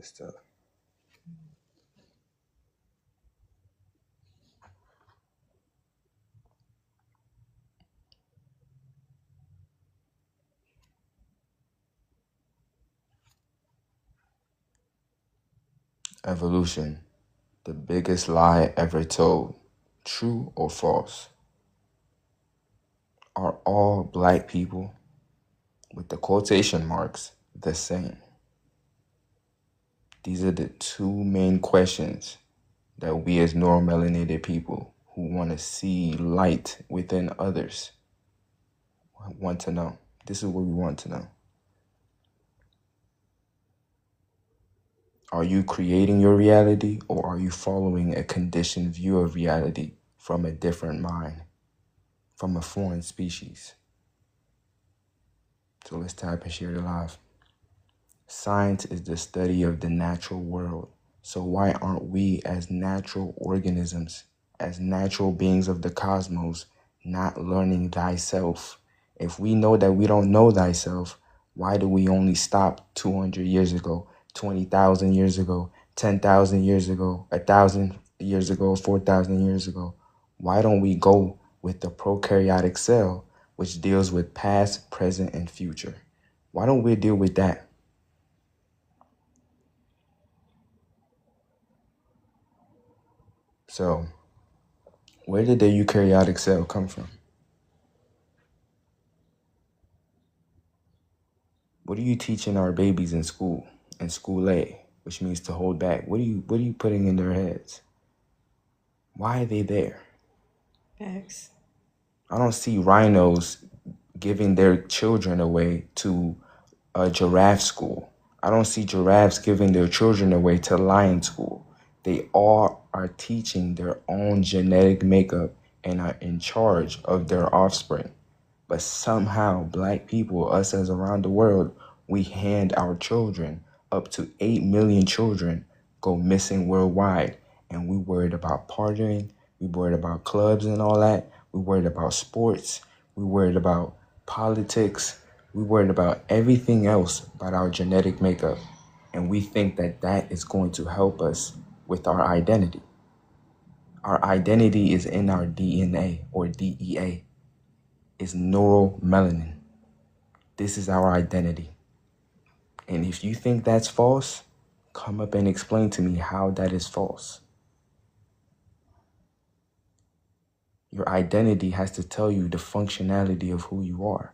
this stuff. Evolution, the biggest lie ever told. True or false? Are all black people, with the quotation marks, the same? These are the two main questions that we as neuromelanated people who want to see light within others want to know. This is what we want to know. Are you creating your reality, or are you following a conditioned view of reality from a different mind, from a foreign species? So let's tap and share it live. Science is the study of the natural world. So why aren't we as natural organisms, as natural beings of the cosmos, not learning thyself? If we know that we don't know thyself, why do we only stop 200 years ago, 20,000 years ago, 10,000 years ago, 1,000 years ago, 4,000 years ago? Why don't we go with the prokaryotic cell, which deals with past, present, and future? Why don't we deal with that? So, where did the eukaryotic cell come from? What are you teaching our babies in school, in school A, which means to hold back? What are you putting in their heads? Why are they there? Facts. I don't see rhinos giving their children away to a giraffe school. I don't see giraffes giving their children away to lion school. They all are teaching their own genetic makeup and are in charge of their offspring. But somehow, black people, us as around the world, we hand our children, up to 8 million children, go missing worldwide. And we worried about partying, we worried about clubs and all that, we worried about sports, we worried about politics, we worried about everything else but our genetic makeup. And we think that that is going to help us with our identity. Our identity is in our DNA or DEA. It's neuromelanin. This is our identity. And if you think that's false, come up and explain to me how that is false. Your identity has to tell you the functionality of who you are.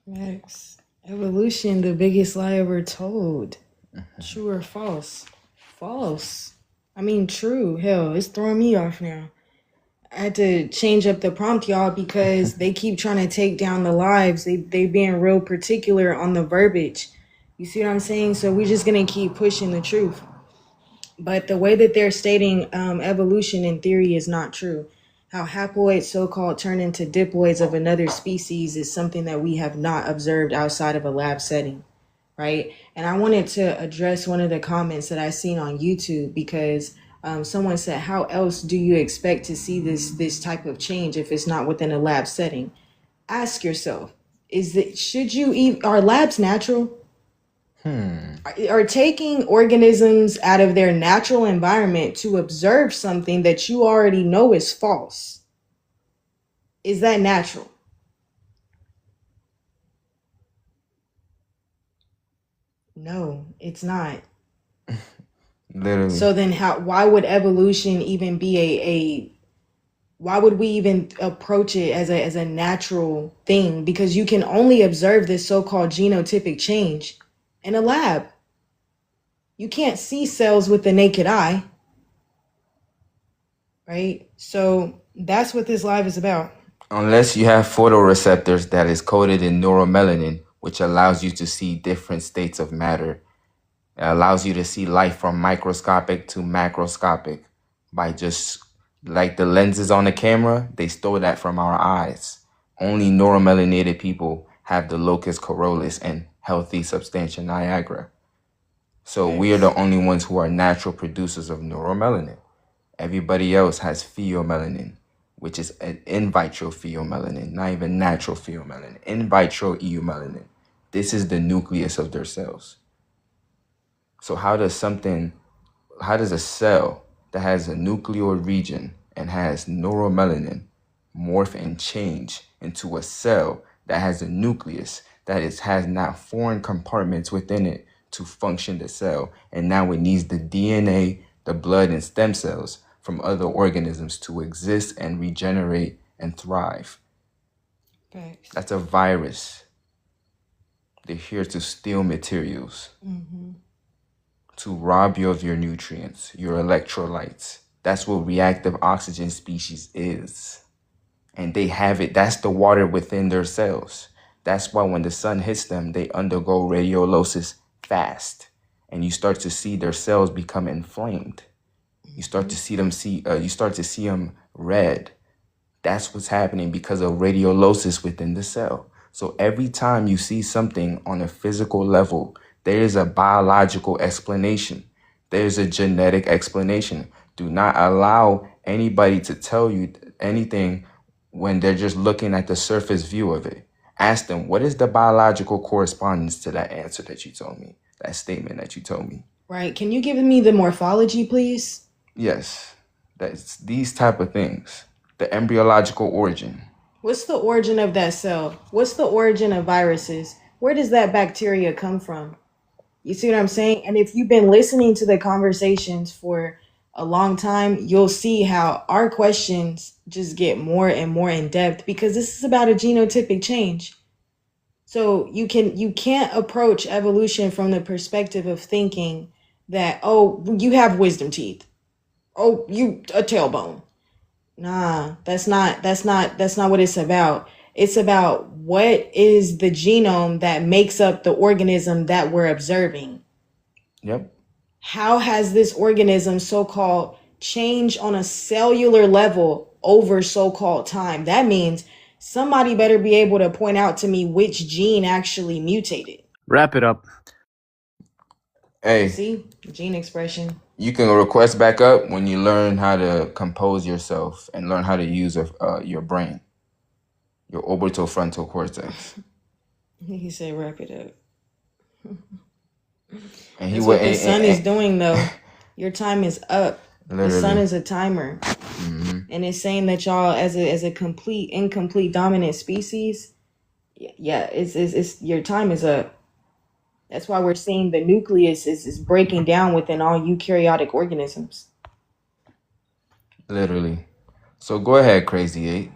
Facts. Evolution, the biggest lie ever told. True or false? False. I mean, true. Hell, it's throwing me off now. I had to change up the prompt, y'all, because they keep trying to take down the lives. They being real particular on the verbiage. You see what I'm saying? So we're just gonna keep pushing the truth. But the way that they're stating evolution in theory is not true. How haploids so-called turn into diploids of another species is something that we have not observed outside of a lab setting, right? And I wanted to address one of the comments that I seen on YouTube because someone said, "How else do you expect to see this type of change if it's not within a lab setting?" Ask yourself: are labs natural? Are taking organisms out of their natural environment to observe something that you already know is false? Is that natural? No, it's not. Literally. So then why would evolution even be why would we even approach it as a natural thing? Because you can only observe this so-called genotypic change in a lab. You can't see cells with the naked eye, right? So that's what this live is about. Unless you have photoreceptors that is coated in neuromelanin, which allows you to see different states of matter. It allows you to see life from microscopic to macroscopic by just like the lenses on the camera, they stole that from our eyes. Only neuromelanated people have the locus coeruleus and healthy substantia nigra. So we are the only ones who are natural producers of neuromelanin. Everybody else has pheomelanin, which is an in vitro pheomelanin, not even natural pheomelanin, in vitro eumelanin. This is the nucleus of their cells. So how does a cell that has a nucleoid region and has neuromelanin morph and change into a cell that has a nucleus has now foreign compartments within it to function the cell, and now it needs the DNA, the blood, and stem cells from other organisms to exist and regenerate and thrive? Thanks. That's a virus. They're here to steal materials, to rob you of your nutrients, your electrolytes. That's what reactive oxygen species is. And they have it. That's the water within their cells. That's why when the sun hits them, they undergo radiolosis fast. And you start to see their cells become inflamed. You start to see them red. That's what's happening because of radiolosis within the cell. So every time you see something on a physical level, there is a biological explanation. There's a genetic explanation. Do not allow anybody to tell you anything when they're just looking at the surface view of it. Ask them, what is the biological correspondence to that answer that you told me, that statement that you told me? Right. Can you give me the morphology, please? Yes, that's these type of things. The embryological origin. What's the origin of that cell? What's the origin of viruses? Where does that bacteria come from? You see what I'm saying? And if you've been listening to the conversations for a long time, you'll see how our questions just get more and more in depth because this is about a genotypic change. So you can't approach evolution from the perspective of thinking that, oh, you have wisdom teeth. Oh, you a tailbone. Nah, that's not what it's about. It's about what is the genome that makes up the organism that we're observing. Yep. How has this organism so-called changed on a cellular level over so-called time? That means somebody better be able to point out to me which gene actually mutated. Wrap it up. Hey, See? Gene expression. you can request back up when you learn how to compose yourself and learn how to use your brain, your orbital frontal cortex. He said wrap it up. And he That's would, what the sun is doing though. Your time is up. The sun literally. is a timer. And it's saying that y'all as a complete incomplete dominant species, yeah, it's your time is up. That's why we're seeing the nucleus is breaking down within all eukaryotic organisms. Literally. So go ahead, Crazy Eight,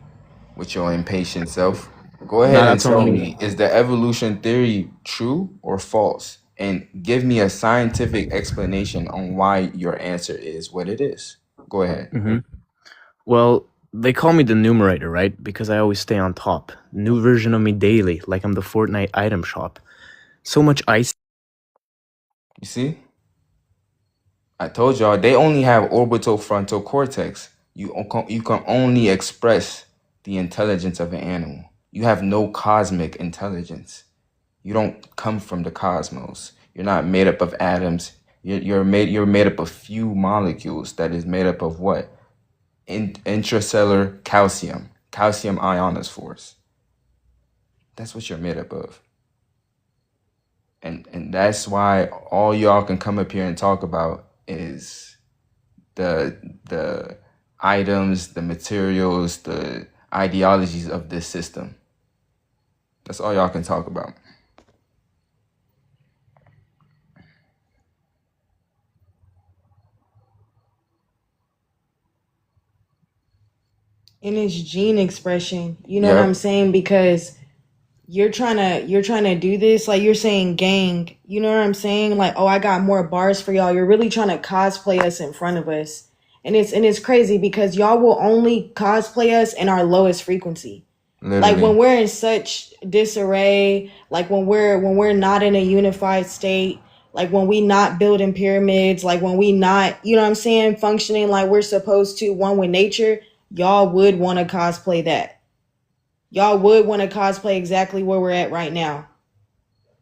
with your impatient self. Go Nah, ahead and that's tell on me. me, is the evolution theory true or false? And give me a scientific explanation on why your answer is what it is. Go ahead. Well, they call me the numerator, right? Because I always stay on top. New version of me daily, like I'm the Fortnite item shop. So much ice. You see? I told y'all they only have orbital frontal cortex. You can only express the intelligence of an animal. You have no cosmic intelligence. You don't come from the cosmos. You're not made up of atoms. You're made up of few molecules that is made up of what? Intracellular calcium ionophores. That's what you're made up of. And that's why all y'all can come up here and talk about is the items, the materials, the ideologies of this system. That's all y'all can talk about. In its gene expression, you know what I'm Yep. saying? Because you're trying to do this like you're saying gang, you know what I'm saying, like, oh, I got more bars for y'all. You're really trying to cosplay us in front of us, and it's crazy because y'all will only cosplay us in our lowest frequency, like when Literally. we're in such disarray, like when we're not in a unified state, like when we not building pyramids, like when we not, you know what I'm saying, functioning like we're supposed to, one with nature. Y'all would want to cosplay that. Y'all would want to cosplay exactly where we're at right now.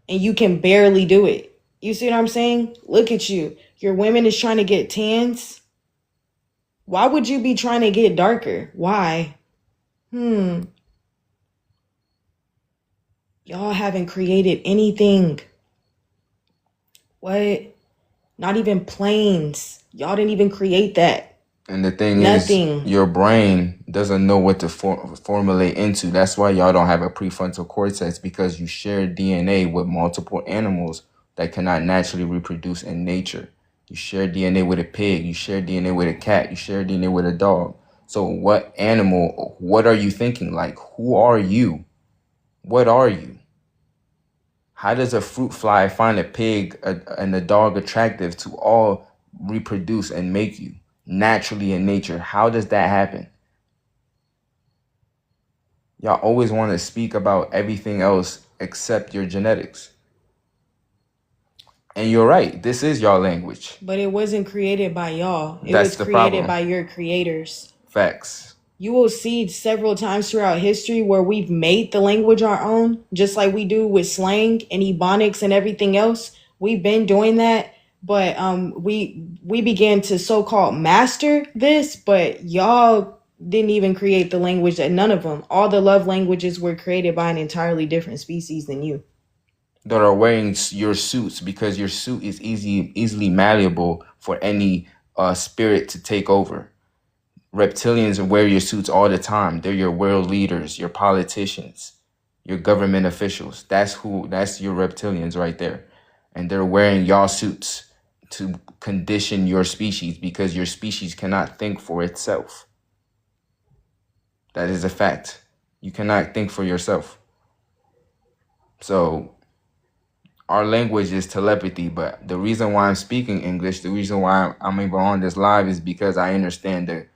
And you can barely do it. You see what I'm saying? Look at you. Your women is trying to get tans. Why would you be trying to get darker? Why? Y'all haven't created anything. What? Not even planes. Y'all didn't even create that. And the thing Nothing. is, your brain doesn't know what to formulate into. That's why y'all don't have a prefrontal cortex, because you share DNA with multiple animals that cannot naturally reproduce in nature. You share DNA with a pig, you share DNA with a cat, you share DNA with a dog. So what animal, what are you thinking? Like, who are you? What are you? How does a fruit fly find a pig and a dog attractive to all reproduce and make you naturally in nature? How does that happen? Y'all always want to speak about everything else except your genetics. And you're right, this is y'all language. But it wasn't created by y'all. It That's was the created problem. by your creators. Facts. You will see several times throughout history where we've made the language our own, just like we do with slang and ebonics and everything else. We've been doing that, but we began to so-called master this, but y'all didn't even create the language. That none of them. All the love languages were created by an entirely different species than you. That are wearing your suits, because your suit is easily malleable for any spirit to take over. Reptilians wear your suits all the time. They're your world leaders, your politicians, your government officials. That's your reptilians right there. And they're wearing y'all suits to condition your species, because your species cannot think for itself. That is a fact. You cannot think for yourself. So our language is telepathy, but the reason why I'm speaking English, the reason why I'm even on this live, is because I understand the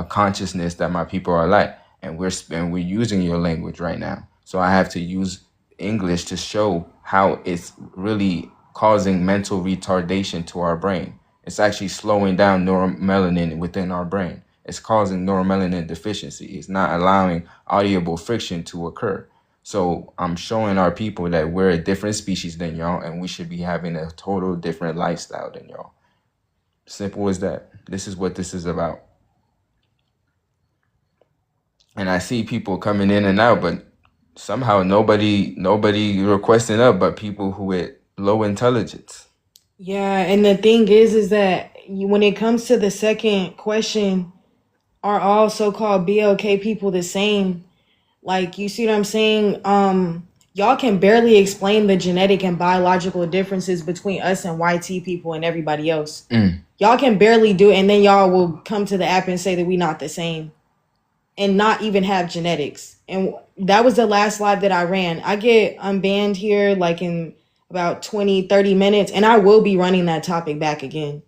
consciousness that my people are like, and we're using your language right now. So I have to use English to show how it's really causing mental retardation to our brain. It's actually slowing down neuromelanin within our brain. It's causing neuromelanin deficiency. It's not allowing audible friction to occur. So I'm showing our people that we're a different species than y'all, and we should be having a total different lifestyle than y'all. Simple as that. This is what this is about. And I see people coming in and out, but somehow nobody requesting up but people who with low intelligence. Yeah, and the thing is that when it comes to the second question, are all so-called BLK people the same? Like, you see what I'm saying? Y'all can barely explain the genetic and biological differences between us and YT people and everybody else. Y'all can barely do it, and then y'all will come to the app and say that we not the same and not even have genetics. And that was the last live that I ran. I get unbanned here like in about 20-30 minutes, and I will be running that topic back again.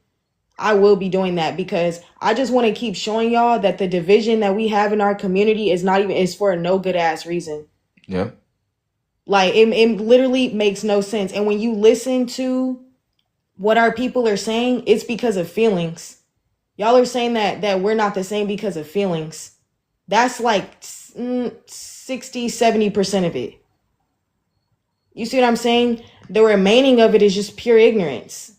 I will be doing that because I just want to keep showing y'all that the division that we have in our community is for no good ass reason. Yeah. Like it literally makes no sense. And when you listen to what our people are saying, it's because of feelings. Y'all are saying that we're not the same because of feelings. That's like 60-70% of it. You see what I'm saying? The remaining of it is just pure ignorance.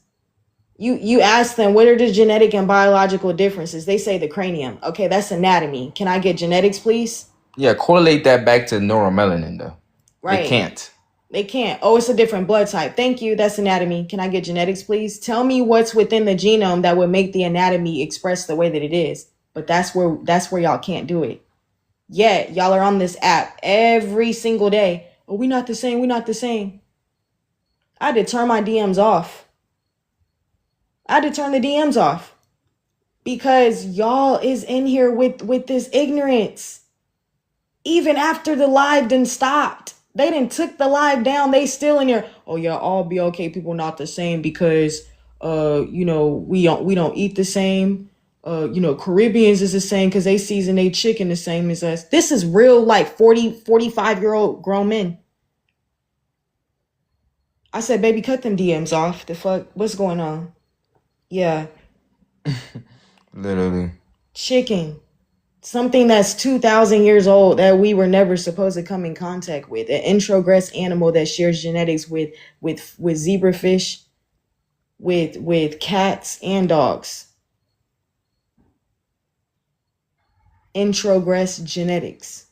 You ask them, what are the genetic and biological differences? They say the cranium. Okay, that's anatomy. Can I get genetics, please? Yeah, correlate that back to neuromelanin though. Right. They can't. They can't. Oh, it's a different blood type. Thank you. That's anatomy. Can I get genetics, please? Tell me what's within the genome that would make the anatomy express the way that it is. But that's where y'all can't do it. Yet y'all are on this app every single day. Oh, we not the same. We not the same. I had to turn my DMs off. I had to turn the DMs off because y'all is in here with this ignorance. Even after the live done stopped, they done took the live down. They still in here. Oh yeah, all BLK people not the same because we don't eat the same. Caribbeans is the same because they season they chicken the same as us. This is real like 45-year-old grown men. I said, baby, cut them DMs off. The fuck? What's going on? Yeah. Literally. Chicken. Something that's 2,000 years old that we were never supposed to come in contact with. An introgress animal that shares genetics with zebrafish, with cats and dogs. Introgress genetics.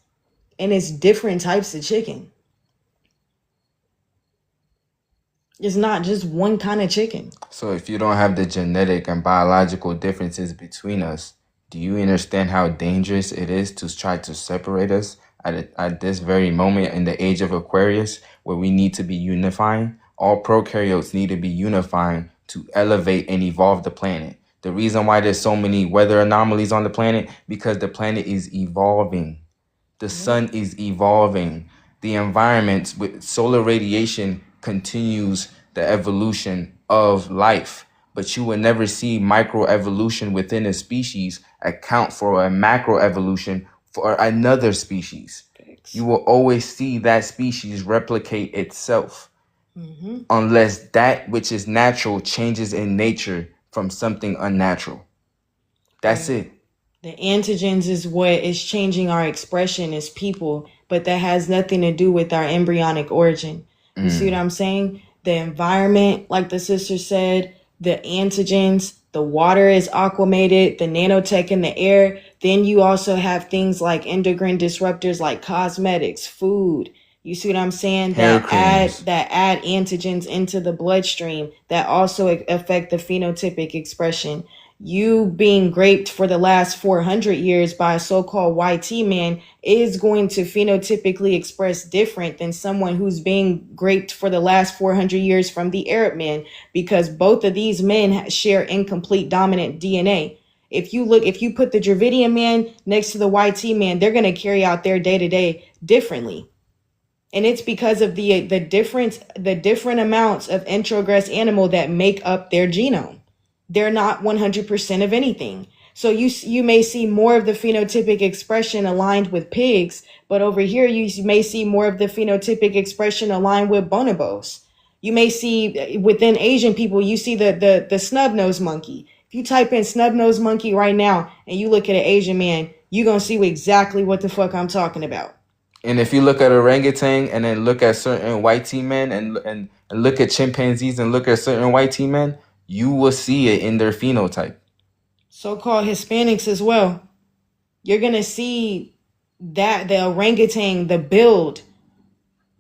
And it's different types of chicken. It's not just one kind of chicken. So if you don't have the genetic and biological differences between us, do you understand how dangerous it is to try to separate us at this very moment in the age of Aquarius, where we need to be unifying? All prokaryotes need to be unifying to elevate and evolve the planet. The reason why there's so many weather anomalies on the planet, because the planet is evolving. The sun is evolving. The environment with solar radiation continues the evolution of life. But you will never see microevolution within a species account for a macroevolution for another species. You will always see that species replicate itself unless that which is natural changes in nature from something unnatural. That's it. The antigens is what is changing our expression as people, but that has nothing to do with our embryonic origin. You see what I'm saying? The environment, like the sister said, the antigens, the water is aquamated, the nanotech in the air. Then you also have things like endocrine disruptors like cosmetics, food. You see what I'm saying? Hair That add antigens into the bloodstream that also affect the phenotypic expression. You being raped for the last 400 years by a so-called YT man is going to phenotypically express different than someone who's being raped for the last 400 years from the Arab man, because both of these men share incomplete dominant DNA. If you put the Dravidian man next to the YT man, they're going to carry out their day-to-day differently. And it's because of the different amounts of introgress animal that make up their genome. They're not 100% of anything. So you may see more of the phenotypic expression aligned with pigs, but over here you may see more of the phenotypic expression aligned with bonobos. You may see within Asian people, you see the snub-nosed monkey. If you type in snub-nosed monkey right now and you look at an Asian man, you're going to see exactly what the fuck I'm talking about. And if you look at orangutan and then look at certain white tea men and look at chimpanzees and look at certain white tea men, you will see it in their phenotype. So-called Hispanics as well. You're going to see that the orangutan, the build,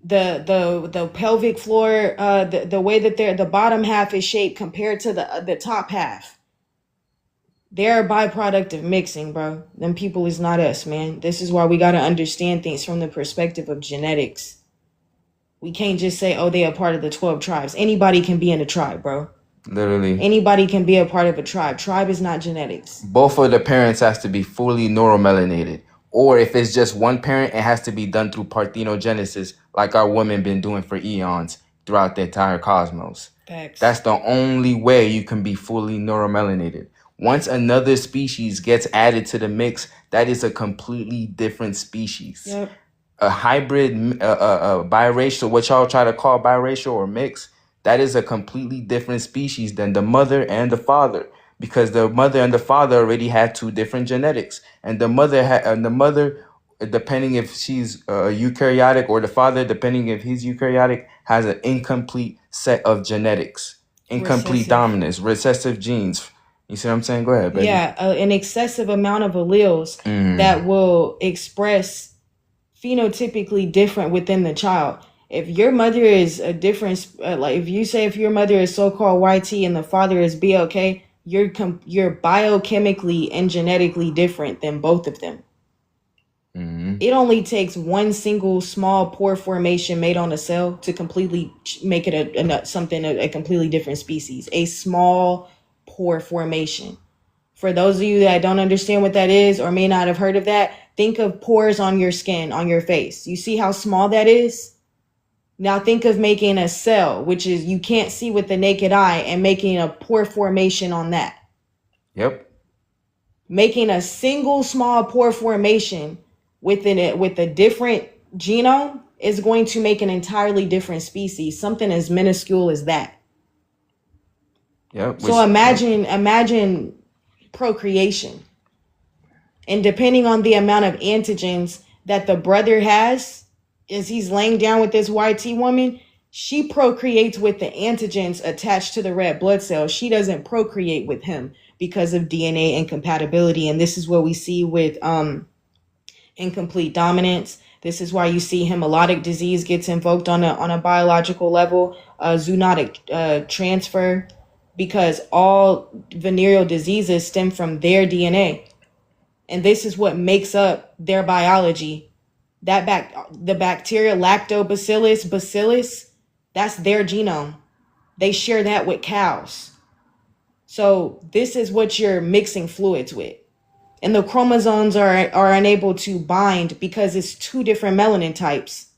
the pelvic floor, the way that the bottom half is shaped compared to the top half. They're a byproduct of mixing, bro. Them people is not us, man. This is why we got to understand things from the perspective of genetics. We can't just say, oh, they are part of the 12 tribes. Anybody can be in a tribe, bro. Literally. Anybody can be a part of a tribe. Tribe is not genetics. Both of the parents has to be fully neuromelanated. Or if it's just one parent, it has to be done through parthenogenesis, like our women been doing for eons throughout the entire cosmos. Facts. That's the only way you can be fully neuromelanated. Once another species gets added to the mix, that is a completely different species. Yep. A hybrid, biracial, what y'all try to call biracial or mix, that is a completely different species than the mother and the father, because the mother and the father already had two different genetics, and the mother, depending if she's eukaryotic, or the father, depending if he's eukaryotic, has an incomplete set of genetics, incomplete dominance, recessive genes. You see what I'm saying? Go ahead, baby. Yeah, an excessive amount of alleles that will express phenotypically different within the child. If your mother is a different, like if you say if your mother is so-called YT and the father is BLK, you're biochemically and genetically different than both of them. It only takes one single small pore formation made on a cell to completely make it a completely different species. A small pore formation. For those of you that don't understand what that is or may not have heard of that, think of pores on your skin, on your face. You see how small that is? Now think of making a cell, which is you can't see with the naked eye, and making a pore formation on that. Yep. Making a single small pore formation with a different genome is going to make an entirely different species, something as minuscule as that. Yep. So imagine procreation. And depending on the amount of antigens that the brother has, as he's laying down with this YT woman, she procreates with the antigens attached to the red blood cells. She doesn't procreate with him because of DNA incompatibility. And this is what we see with incomplete dominance. This is why you see hemolytic disease gets invoked on a biological level, zoonotic transfer, because all venereal diseases stem from their DNA. And this is what makes up their biology. The bacteria bacillus, that's their genome. They share that with cows. So this is what you're mixing fluids with. And the chromosomes are unable to bind because it's two different melanin types.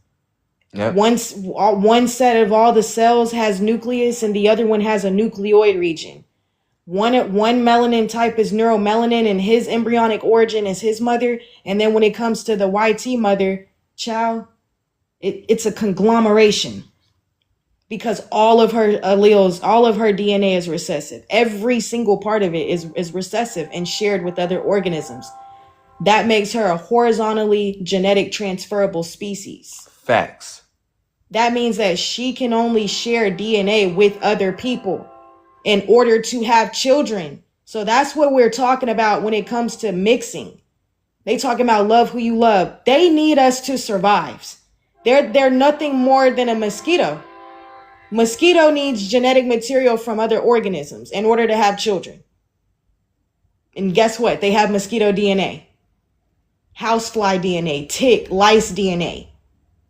Yep. One set of all the cells has nucleus and the other one has a nucleoid region. One melanin type is neuromelanin, and his embryonic origin is his mother. And then when it comes to the YT mother, child, it's a conglomeration, because all of her alleles, all of her DNA is recessive. Every single part of it is recessive and shared with other organisms. That makes her a horizontally genetic transferable species. Facts. That means that she can only share DNA with other people in order to have children. So that's what we're talking about when it comes to mixing. They talking about love who you love. They need us to survive. They're nothing more than a mosquito. Mosquito needs genetic material from other organisms in order to have children. And guess what? They have mosquito DNA, housefly DNA, tick, lice DNA,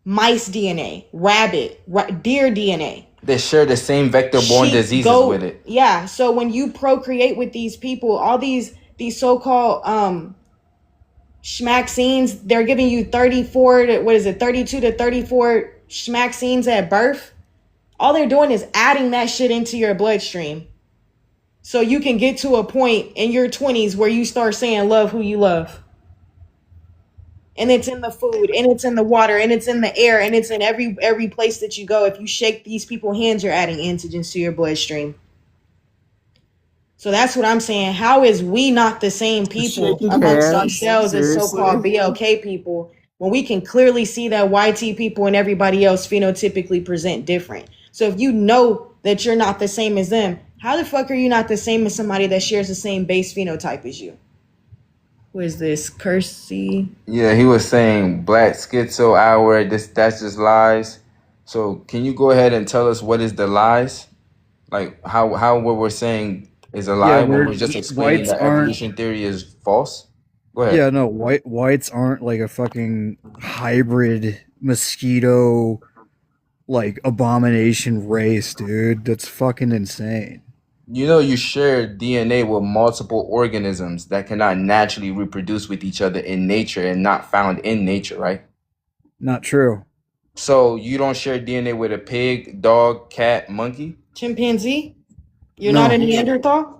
mice DNA, rabbit, deer DNA. They share the same vector-borne diseases with it. Yeah. So when you procreate with these people, all these so-called schmaxines, they're giving you 32 to 34 schmaxines at birth. All they're doing is adding that shit into your bloodstream. So you can get to a point in your 20s where you start saying love who you love. And it's in the food, and it's in the water, and it's in the air, and it's in every place that you go. If you shake these people's hands, you're adding antigens to your bloodstream. So that's what I'm saying. How is we not the same people amongst ourselves as so-called BLK people, when we can clearly see that YT people and everybody else phenotypically present different? So if you know that you're not the same as them, how the fuck are you not the same as somebody that shares the same base phenotype as you? Who is this? Kersey? Yeah, he was saying black schizo hour. That's just lies. So can you go ahead and tell us what is the lies? Like how what we're saying is a lie when we're just explaining that evolution theory is false? Go ahead. Yeah, no, whites aren't like a fucking hybrid mosquito like abomination race, dude. That's fucking insane. You know, you share DNA with multiple organisms that cannot naturally reproduce with each other in nature and not found in nature, right? Not true. So you don't share DNA with a pig, dog, cat, monkey? Chimpanzee? You're not a Neanderthal?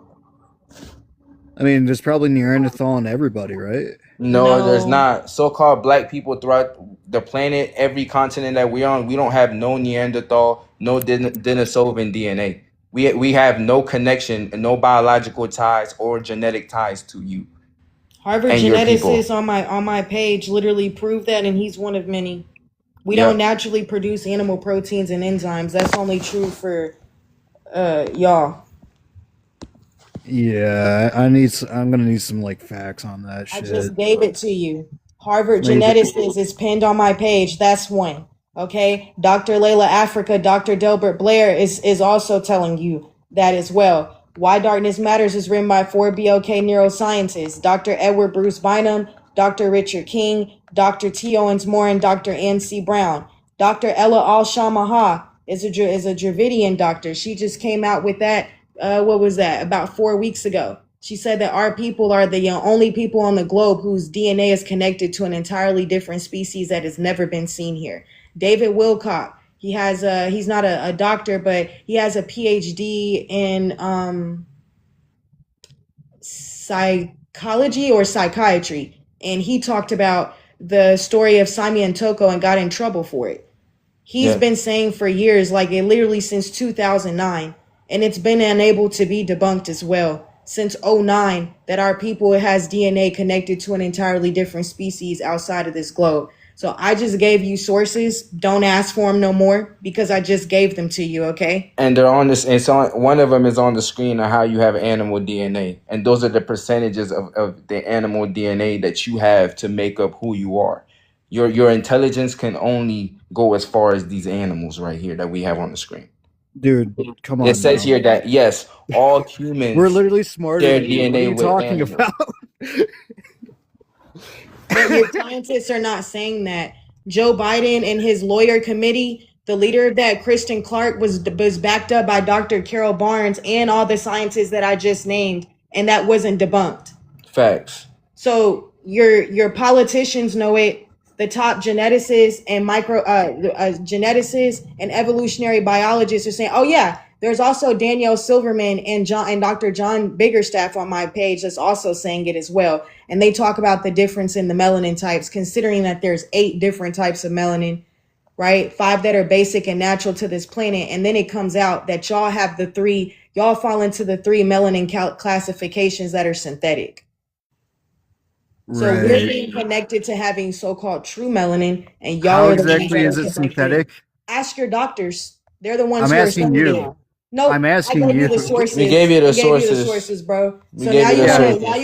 I mean, there's probably Neanderthal in everybody, right? No, there's not. So-called black people throughout the planet, every continent that we're on, we don't have no Neanderthal, no Denisovan DNA. We have no connection, no biological ties or genetic ties to you. Harvard geneticists on my page literally prove that, and he's one of many. We don't naturally produce animal proteins and enzymes. That's only true for y'all. Yeah, I'm gonna need some like facts on that shit. I just gave it to you. Harvard geneticist is pinned on my page. That's one. Okay, Dr. Layla Africa, Dr. Delbert Blair is also telling you that as well. Why Darkness Matters is written by 4 BLK neuroscientists: Dr. Edward Bruce Bynum, Dr. Richard King, Dr. T. Owens Moore, and Dr. Ann C. Brown. Dr. Ella Al-Shamaha is a Dravidian doctor. She just came out with that. What was that? About 4 weeks ago. She said that our people are the only people on the globe whose DNA is connected to an entirely different species that has never been seen here. David Wilcock, he's not a doctor, but he has a PhD in psychology or psychiatry. And he talked about the story of Simeon Toko and got in trouble for it. He's been saying for years, like literally since 2009, and it's been unable to be debunked as well, since 2009, that our people has DNA connected to an entirely different species outside of this globe. So I just gave you sources. Don't ask for them no more because I just gave them to you, okay? And they're on this. It's on. One of them is on the screen of how you have animal DNA, and those are the percentages of the animal DNA that you have to make up who you are. Your intelligence can only go as far as these animals right here that we have on the screen. Dude, come on. It says now. here that yes, all humans We're literally smarter share than you. What are DNA you with talking animals. about? But your scientists are not saying that. Joe Biden and his lawyer committee, the leader of that, Kristen Clark, was backed up by Dr. Carol Barnes and all the scientists that I just named, and that wasn't debunked. Facts. So your politicians know it. The top geneticists and geneticists and evolutionary biologists are saying, "Oh yeah, there's also Danielle Silverman and Dr. John Biggerstaff on my page that's also saying it as well." And they talk about the difference in the melanin types, considering that there's 8 different types of melanin, right? 5 that are basic and natural to this planet, and then it comes out that y'all have y'all fall into the 3 melanin classifications that are synthetic. So we're being connected to having so-called true melanin, and y'all How are the ones exactly that is are it connected. synthetic? Ask your doctors. They're the ones I'm who are asking studying you. it. Nope, I'm asking I gave you the you. sources. We gave you the I gave you the sources. sources, bro. We So gave now you you the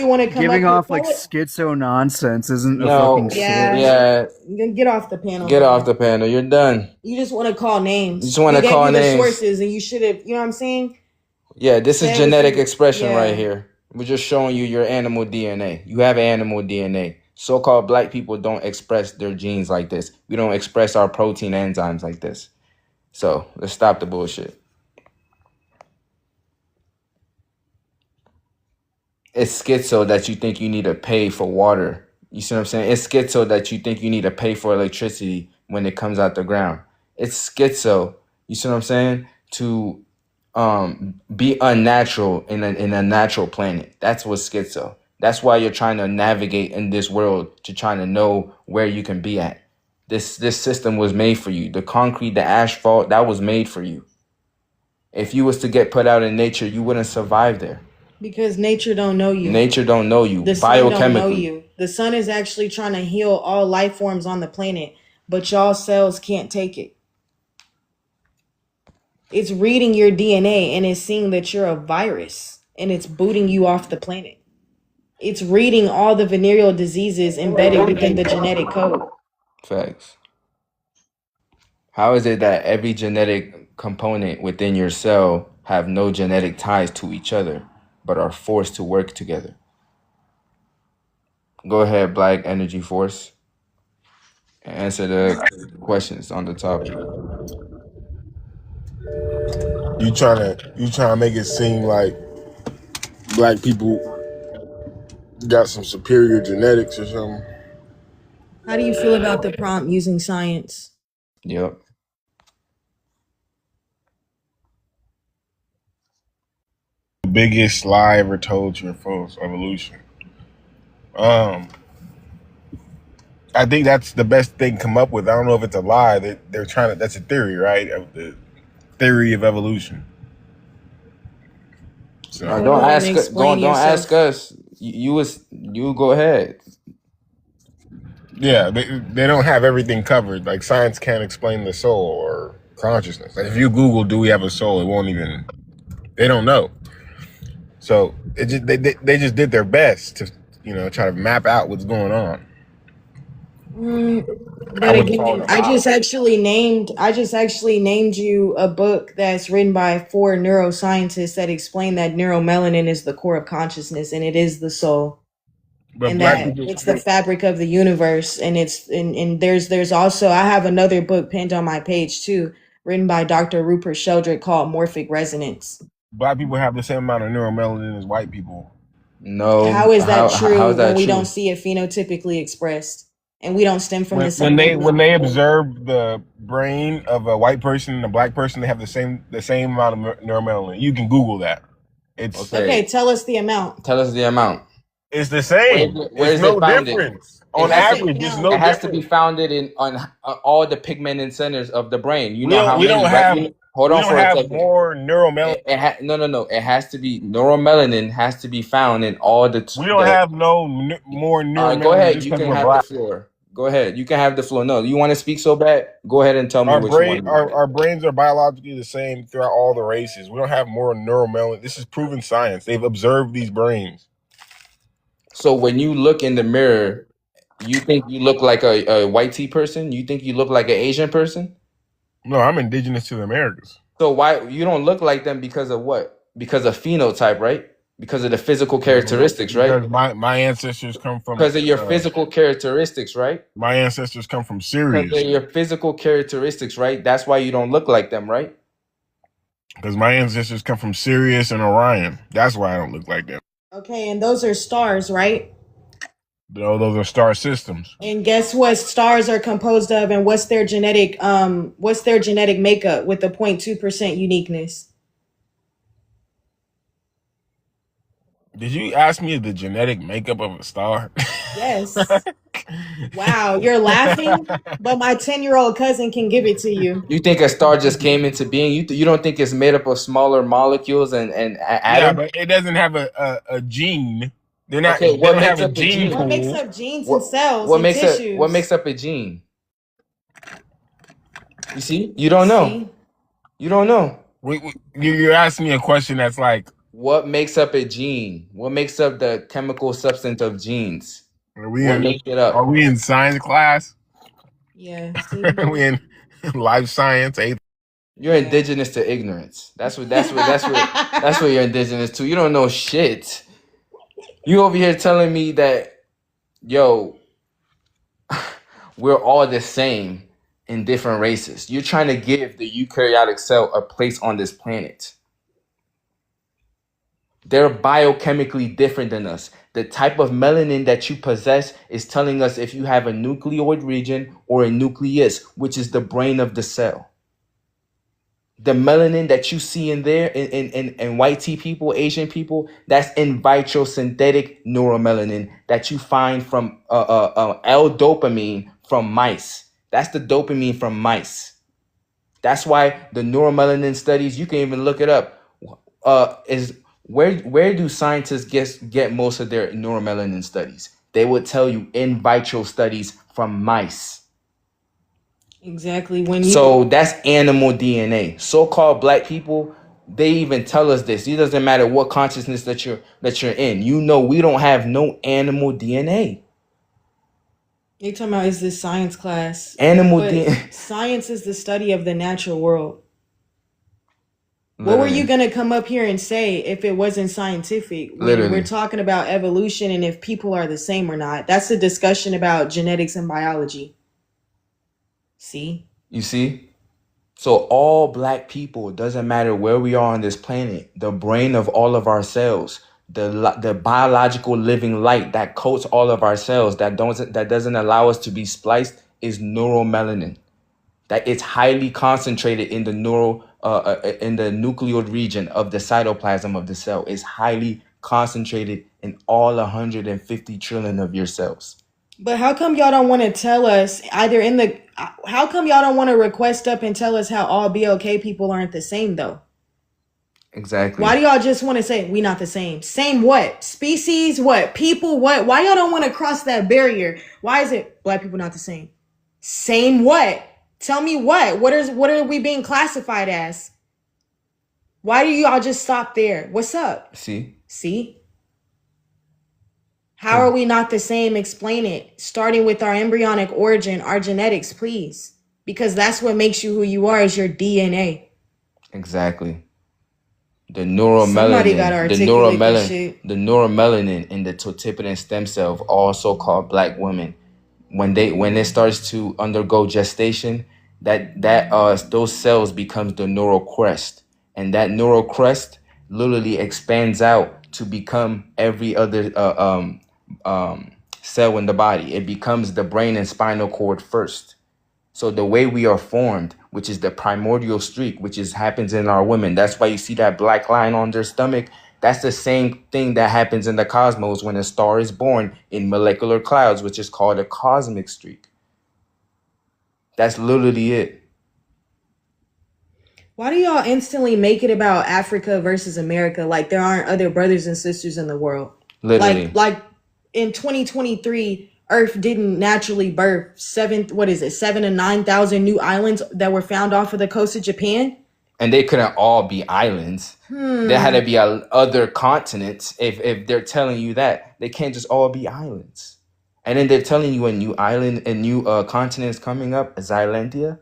wanna sources. come Giving up off here. like schizo nonsense isn't a No. fucking Yeah. source. Get off the panel. Get bro. off the panel. You're done. You just want to call names. You just wanna We gave call you the names. sources, and you should have. You know what I'm saying? Yeah, this is Said what genetic you- expression yeah. right here. We're just showing you your animal DNA. You have animal DNA. So-called black people don't express their genes like this. We don't express our protein enzymes like this. So let's stop the bullshit. It's schizo that you think you need to pay for water. You see what I'm saying? It's schizo that you think you need to pay for electricity when it comes out the ground. It's schizo, you see what I'm saying? To be unnatural in a natural planet. That's what's schizo. That's why you're trying to navigate in this world to trying to know where you can be at. This system was made for you. The concrete, the asphalt, that was made for you. If you was to get put out in nature, you wouldn't survive there. Because nature don't know you. Nature don't know you. The sun don't know Biochemically. you. The sun is actually trying to heal all life forms on the planet, but y'all cells can't take it. It's reading your DNA and it's seeing that you're a virus and it's booting you off the planet. It's reading all the venereal diseases embedded within the genetic code. Facts. How is it that every genetic component within your cell have no genetic ties to each other, but are forced to work together? Go ahead, Black Energy Force. Answer the questions on the topic. You trying to make it seem like black people got some superior genetics or something? How do you feel about the prompt using science? Yep. The biggest lie ever told to false evolution. I think that's the best they can come up with. I don't know if it's a lie. That they're trying to. That's a theory, right? Of the theory of evolution. So Don't ask us. You go ahead. yeah, they don't have everything covered. Like science can't explain the soul or consciousness. Like if you Google "do we have a soul," it won't even. They don't know. So it just they just did their best to try to map out what's going on. But again, I just actually named you a book that's written by 4 neuroscientists that explain that neuromelanin is the core of consciousness and it is the soul. But And black that people, it's the fabric of the universe. And it's and there's also I have another book pinned on my page too, written by Dr. Rupert Sheldrake called Morphic Resonance. black people have the same amount of neuromelanin as white people. No. How is that true How is that when we true? don't see it phenotypically expressed? And we don't stem from the When same when they observe the brain of a white person and a black person, they have the same amount of neuromelanin. You can Google that. It's Okay, tell us the amount. Tell us the amount. It's the same. Where's It's no it founded? difference. It On has to- average, it's no It has to be difference. founded on all the pigmented centers of the brain. You We know how we many? don't have Hold we on don't for a have second. more neuromelanin. No. It has to be neuromelanin has to be found in all the. We don't have no more All neuromelanin. right, go ahead. just You 'cause can we're have black. the floor. Go ahead. You can have the floor. No, you want to speak so bad? Go ahead and tell me what you want to do. Our brains are biologically the same throughout all the races. We don't have more neuromelanin. This is proven science. They've observed these brains. So when you look in the mirror, you think you look like a white tea person? You think you look like an Asian person? No, I'm indigenous to the Americas. So why you don't look like them because of what? Because of phenotype, right? Because of the physical characteristics, right? Because my ancestors come from Because of your physical characteristics, right? my ancestors come from Because Sirius. of your physical characteristics, right? That's why you don't look like them, right? Because my ancestors come from Sirius and Orion. That's why I don't look like them. Okay, and those are stars, right? No, those are star systems. And guess what stars are composed of, and what's their genetic makeup with the 0.2% uniqueness? Did you ask me the genetic makeup of a star? Yes. Wow, you're laughing, but my 10-year-old cousin can give it to you. You think a star just came into being? You don't think it's made up of smaller molecules and Yeah, atoms? but it doesn't have a gene. They're not. Okay, They what don't makes have a up a gene gene? What makes pool. up genes What and cells what and makes tissues? up what makes up a gene? You see? You don't know. See? You don't know. You're asking me a question that's like, What makes up a gene? What makes up the chemical substance of genes? are we What in, makes it are up? we in science class? Yeah, see? Are we in life science? Eighth? You're Yeah. indigenous to ignorance. That's what you're indigenous to. You don't know shit. You over here telling me that, yo, we're all the same in different races. You're trying to give the eukaryotic cell a place on this planet. They're biochemically different than us. The type of melanin that you possess is telling us if you have a nucleoid region or a nucleus, which is the brain of the cell. The melanin that you see in there in white tea people, Asian people, that's in vitro synthetic neuromelanin that you find from L-dopamine from mice. That's the dopamine from mice. That's why the neuromelanin studies, you can even look it up. Is where do scientists get most of their neuromelanin studies? They would tell you in vitro studies from mice. Exactly. When you So that's animal DNA. So-called black people, they even tell us this. It doesn't matter what consciousness that you're in. You know we don't have no animal DNA. you're talking about is this science class. Animal But DNA. science is the study of the natural world. What were you gonna come up here and say if it wasn't scientific? When Literally. we're talking about evolution and if people are the same or not. That's a discussion about genetics and biology. See? You see? So all black people, doesn't matter where we are on this planet, the brain of all of our cells, the biological living light that coats all of our cells that doesn't allow us to be spliced is neuromelanin. That it's highly concentrated in the in the nucleoid region of the cytoplasm of the cell. It's highly concentrated in all 150 trillion of your cells. But how come y'all don't want to tell us how come y'all don't want to request up and tell us how all BLK people aren't the same though? Exactly. Why do y'all just want to say we not the same? Same what? Species? What? People? What? Why y'all don't want to cross that barrier? Why is it black people not the same? Same what? Tell me what? What are we being classified as? Why do y'all just stop there? What's up? See? See? How are we not the same? Explain it. Starting with our embryonic origin, our genetics, please. Because that's what makes you who you are is your DNA. Exactly. The Somebody gotta articulate this shit. the neuromelanin in the totipotent stem cell of all so-called black women, when it starts to undergo gestation, those cells becomes the neural crest, and that neural crest literally expands out to become every other cell in the body. It becomes the brain and spinal cord first. So the way we are formed, which is the primordial streak, which happens in our women. That's why you see that black line on their stomach. That's the same thing that happens in the cosmos when a star is born in molecular clouds, which is called a cosmic streak. That's literally it. Why do y'all instantly make it about Africa versus America like there aren't other brothers and sisters in the world? Literally. Like in 2023, Earth didn't naturally birth 7 to 9,000 new islands that were found off of the coast of Japan? And they couldn't all be islands. There had to be other continents. If they're telling you that, they can't just all be islands. And then they're telling you a new island, a new continent is coming up, Xylandia.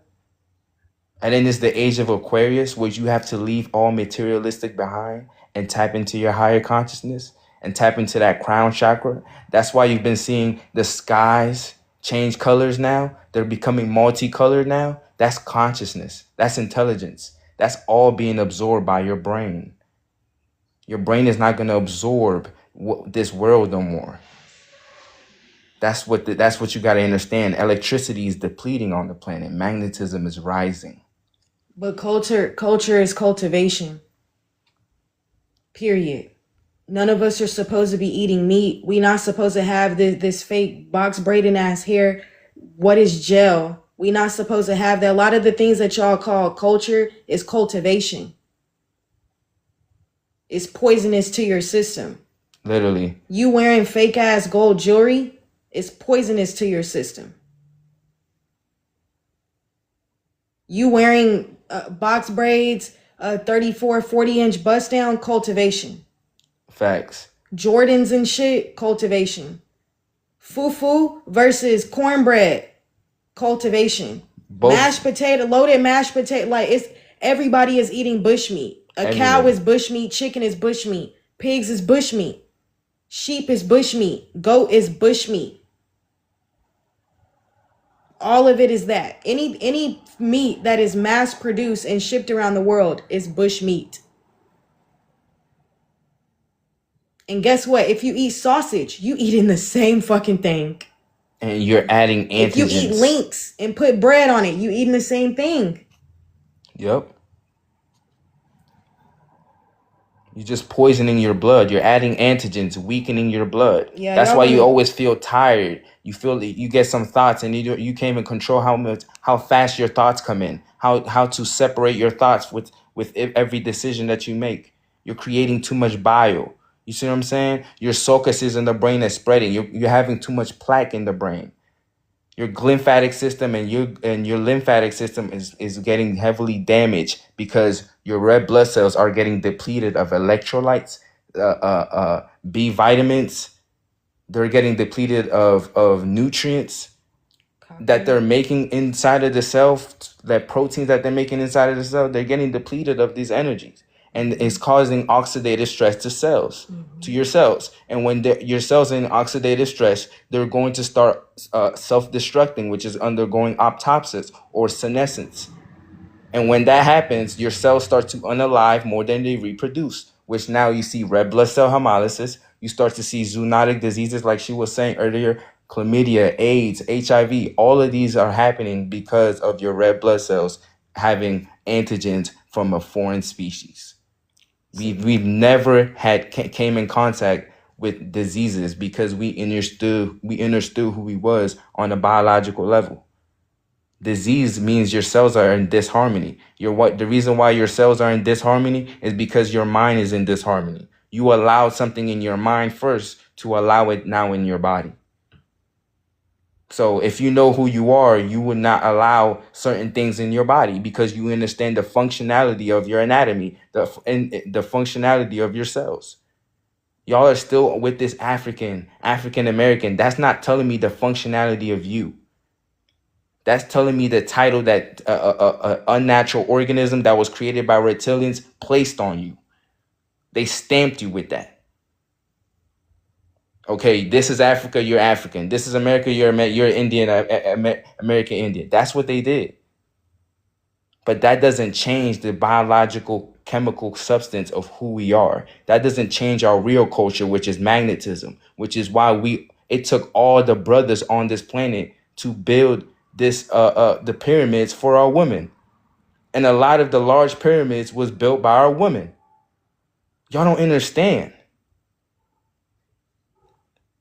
And then it's the age of Aquarius, where you have to leave all materialistic behind and tap into your higher consciousness and tap into that crown chakra. That's why you've been seeing the skies change colors now. They're becoming multicolored now. That's consciousness. That's intelligence. That's all being absorbed by your brain. Your brain is not going to absorb this world no more. That's what you got to understand. Electricity is depleting on the planet. Magnetism is rising. But culture is cultivation. Period. None of us are supposed to be eating meat. We not supposed to have this fake box braiding ass hair. What is gel? We not supposed to have that. A lot of the things that y'all call culture is cultivation. It's poisonous to your system. Literally. You wearing fake ass gold jewelry is poisonous to your system. You wearing box braids, 34, 40-inch bust down, cultivation. Facts. Jordans and shit, cultivation. Fufu versus cornbread, cultivation. Both. Loaded mashed potato. Like, it's everybody is eating bushmeat. A cow is bushmeat, chicken is bushmeat, pigs is bushmeat, sheep is bushmeat, goat is bushmeat. All of it is that. Any meat that is mass produced and shipped around the world is bush meat. And guess what? If you eat sausage, you eating the same fucking thing. And you're adding antigens. If you eat links and put bread on it, you eating the same thing. Yep. You're just poisoning your blood. You're adding antigens, weakening your blood. Yeah, that's why you always feel tired. You feel you get some thoughts, and you can't even control how fast your thoughts come in. How to separate your thoughts with every decision that you make. You're creating too much bile. You see what I'm saying? Your sulcuses in the brain is spreading. You're having too much plaque in the brain. Your lymphatic system and your lymphatic system is getting heavily damaged because your red blood cells are getting depleted of electrolytes, B vitamins. They're getting depleted of nutrients that they're making inside of the cell, that proteins that they're making inside of the cell. They're getting depleted of these energies. And it's causing oxidative stress to cells, to your cells. And when your cells are in oxidative stress, they're going to start self-destructing, which is undergoing apoptosis or senescence. And when that happens, your cells start to unalive more than they reproduce, which now you see red blood cell hemolysis. You start to see zoonotic diseases like she was saying earlier, chlamydia, AIDS, HIV. All of these are happening because of your red blood cells having antigens from a foreign species. We've never came in contact with diseases because we understood who we was on a biological level. Disease means your cells are in disharmony. The reason why your cells are in disharmony is because your mind is in disharmony. You allowed something in your mind first to allow it now in your body. So if you know who you are, you would not allow certain things in your body because you understand the functionality of your anatomy, the functionality of your cells. Y'all are still with this African American. That's not telling me the functionality of you. That's telling me the title that unnatural organism that was created by reptilians placed on you. They stamped you with that. Okay, this is Africa, you're African. This is America, you're Indian, American Indian. That's what they did. But that doesn't change the biological chemical substance of who we are. That doesn't change our real culture, which is magnetism, which is why it took all the brothers on this planet to build the pyramids for our women. And a lot of the large pyramids was built by our women. Y'all don't understand.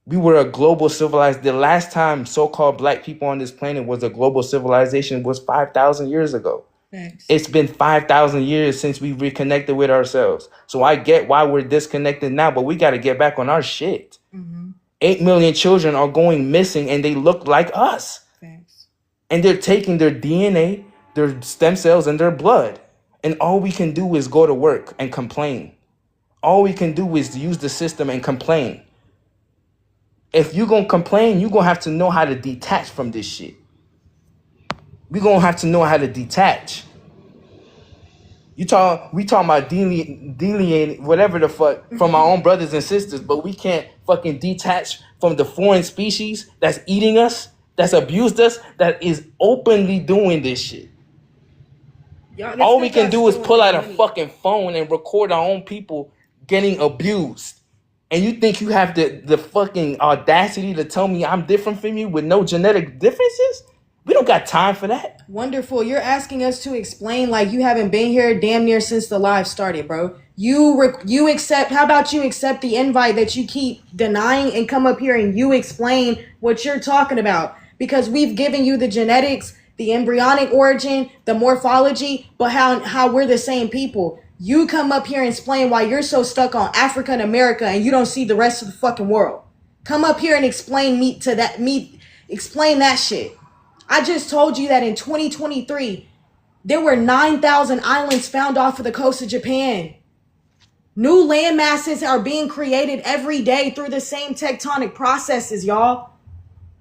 We were a global civilized. The last time so-called black people on this planet was a global civilization was 5,000 years ago. Thanks. It's been 5,000 years since we reconnected with ourselves. So I get why we're disconnected now, but we got to get back on our shit. Mm-hmm. 8 million children are going missing and they look like us. Thanks. And they're taking their DNA, their stem cells, and their blood. And all we can do is go to work and complain. All we can do is use the system and complain. If you're going to complain, you're going to have to know how to detach from this shit. We're going to have to know how to detach. We talking about dealing whatever the fuck from our own brothers and sisters, but we can't fucking detach from the foreign species that's eating us, that's abused us, that is openly doing this shit. All we can do is pull out a fucking phone and record our own people getting abused. And you think you have the fucking audacity to tell me I'm different from you with no genetic differences? We don't got time for that. Wonderful. You're asking us to explain like you haven't been here damn near since the live started, bro. You accept, how about you accept the invite that you keep denying and come up here and you explain what you're talking about? Because we've given you the genetics, the embryonic origin, the morphology, but how we're the same people. You come up here and explain why you're so stuck on Africa and America and you don't see the rest of the fucking world. Come up here and explain explain that shit. I just told you that in 2023, there were 9,000 islands found off of the coast of Japan. New land masses are being created every day through the same tectonic processes, y'all.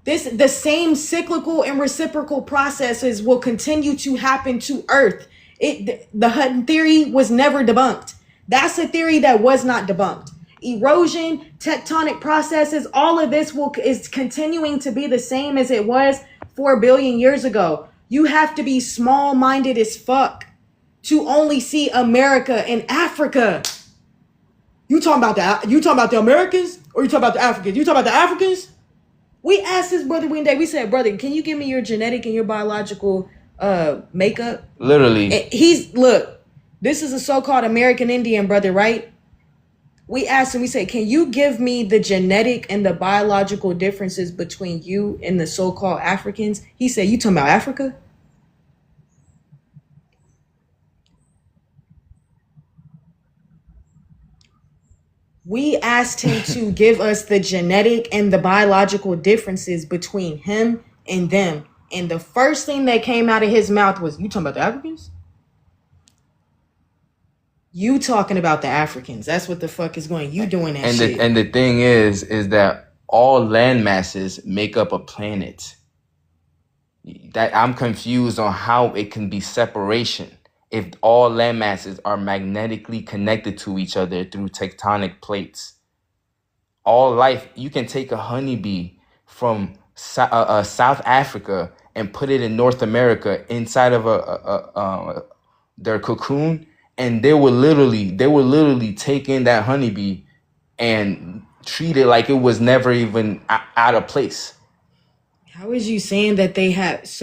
The same cyclical and reciprocal processes will continue to happen to Earth. The Hutton theory was never debunked. That's a theory that was not debunked. Erosion, tectonic processes, all of this is continuing to be the same as it was 4 billion years ago. You have to be small-minded as fuck to only see America and Africa. You talking about the Americans or you talking about the Africans? You talking about the Africans? We asked this brother one day, we said, brother, can you give me your genetic and your biological makeup? Literally. And look, this is a so-called American Indian brother, right? We asked him, we said, can you give me the genetic and the biological differences between you and the so-called Africans? He said, you talking about Africa? We asked him to give us the genetic and the biological differences between him and them. And the first thing that came out of his mouth was, you talking about the Africans? You talking about the Africans. That's what the fuck is going. You doing that shit. And the thing is that all land masses make up a planet. That I'm confused on how it can be separation if all land masses are magnetically connected to each other through tectonic plates. All life, you can take a honeybee from South Africa and put it in North America inside of their cocoon. And they will literally take in that honeybee and treat it like it was never even out of place. How is you saying that they have it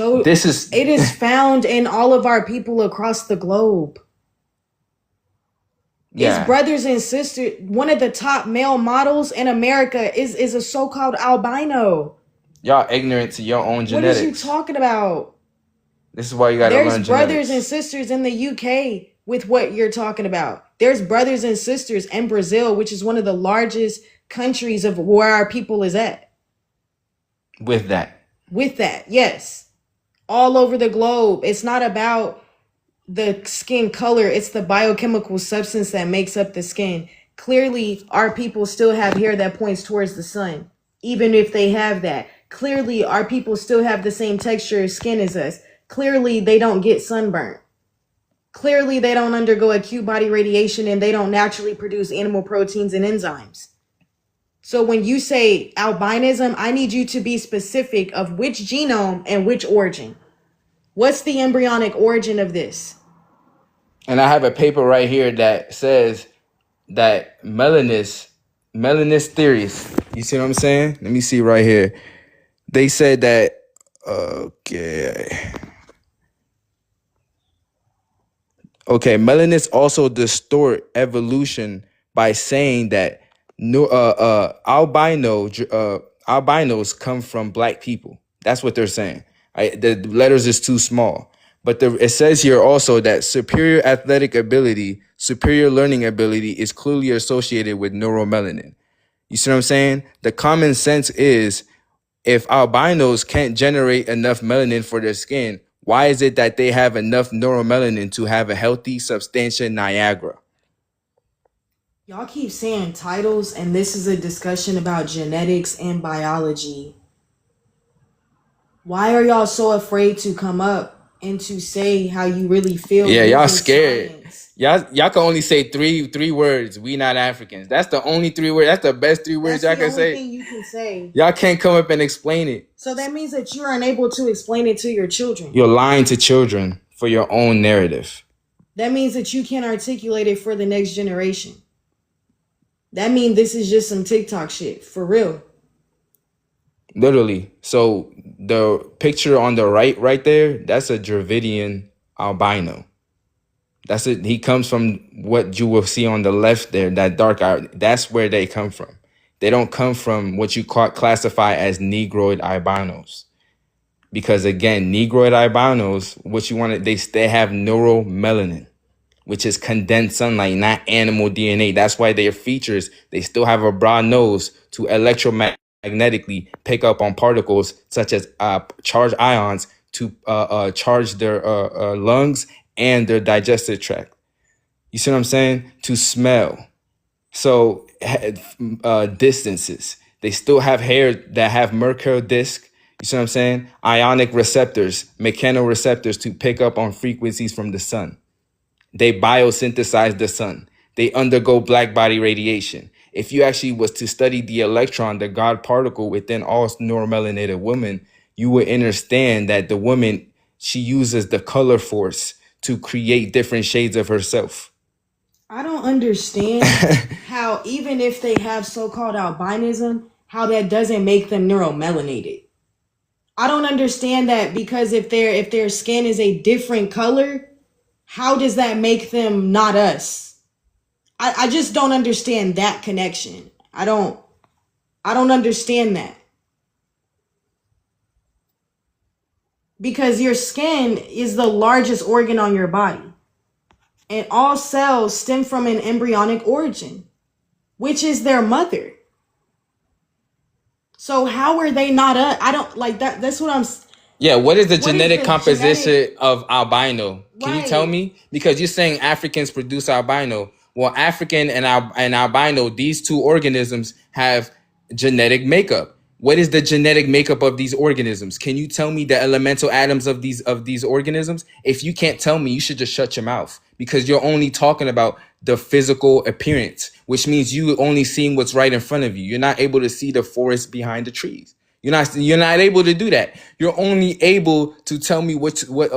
It is found in all of our people across the globe. Yeah. It's brothers and sisters. One of the top male models in America is a so-called albino. Y'all ignorant to your own genetics. What are you talking about? This is why you gotta learn genetics. There's brothers and sisters in the UK with what you're talking about. There's brothers and sisters in Brazil, which is one of the largest countries of where our people is at. With that, yes. All over the globe. It's not about the skin color. It's the biochemical substance that makes up the skin. Clearly, our people still have hair that points towards the sun, even if they have that. Clearly, our people still have the same texture of skin as us. Clearly, they don't get sunburnt. Clearly, they don't undergo acute body radiation and they don't naturally produce animal proteins and enzymes. So when you say albinism, I need you to be specific of which genome and which origin. What's the embryonic origin of this? And I have a paper right here that says that melanist theories. You see what I'm saying? Let me see right here. They said that, Okay, melanists also distort evolution by saying that albinos come from black people. That's what they're saying. The letters is too small. But it says here also that superior athletic ability, superior learning ability is clearly associated with neuromelanin. You see what I'm saying? The common sense is if albinos can't generate enough melanin for their skin, why is it that they have enough neuromelanin to have a healthy, substantial Niagara? Y'all keep saying titles, and this is a discussion about genetics and biology. Why are y'all so afraid to come up and to say how you really feel? Yeah, y'all using scared. science? Y'all can only say three words. We not Africans. That's the only 3 words. That's the best 3 words That's y'all the can only say. thing you can say. Y'all can't come up and explain it. So that means that you're unable to explain it to your children. You're lying to children for your own narrative. That means that you can't articulate it for the next generation. That means this is just some TikTok shit, for real. Literally. So the picture on the right there, that's a Dravidian albino. That's it. He comes from what you will see on the left there, that dark eye. That's where they come from. They don't come from what you classify as Negroid albinos. Because again, Negroid albinos, what you want to, they have neuromelanin, which is condensed sunlight, not animal DNA. That's why their features, they still have a broad nose to electromagnetically pick up on particles such as charged ions to charge their lungs and their digestive tract. You see what I'm saying? To smell. So distances. They still have hair that have mercurial disc. You see what I'm saying? Ionic receptors, mechanoreceptors to pick up on frequencies from the sun. They biosynthesize the sun. They undergo black body radiation. If you actually was to study the electron, the God particle within all neuromelanated women, you would understand that the woman, she uses the color force to create different shades of herself. I don't understand how, even if they have so-called albinism, how that doesn't make them neuromelanated. I don't understand that, because if their skin is a different color, how does that make them not us? I just don't understand that connection. I don't understand that. Because your skin is the largest organ on your body. And all cells stem from an embryonic origin, which is their mother. So how are they not I don't like that. That's what I'm. Yeah, what is the What is genetic the composition genetic- of albino? Can you tell Right. me? Because you're saying Africans produce albino. Well, African and albino, these two organisms have genetic makeup. What is the genetic makeup of these organisms? Can you tell me the elemental atoms of these organisms? If you can't tell me, you should just shut your mouth, because you're only talking about the physical appearance, which means you only seeing what's right in front of you. You're not able to see the forest behind the trees. You're not able to do that. You're only able to tell me what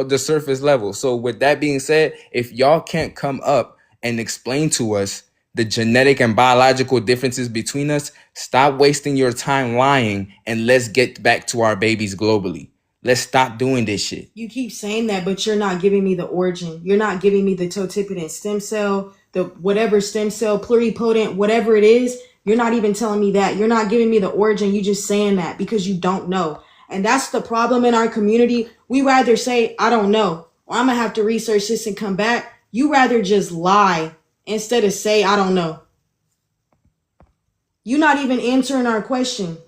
the surface level. So with that being said, if y'all can't come up and explain to us the genetic and biological differences between us, stop wasting your time lying, and let's get back to our babies globally. Let's stop doing this shit. You keep saying that, but you're not giving me the origin. You're not giving me the totipotent stem cell, the whatever stem cell, pluripotent, whatever it is. You're not even telling me that. You're not giving me the origin. You just saying that because you don't know. And that's the problem in our community. We rather say, I don't know, or I'm going to have to research this and come back. You rather just lie instead of say, I don't know. You're not even answering our question.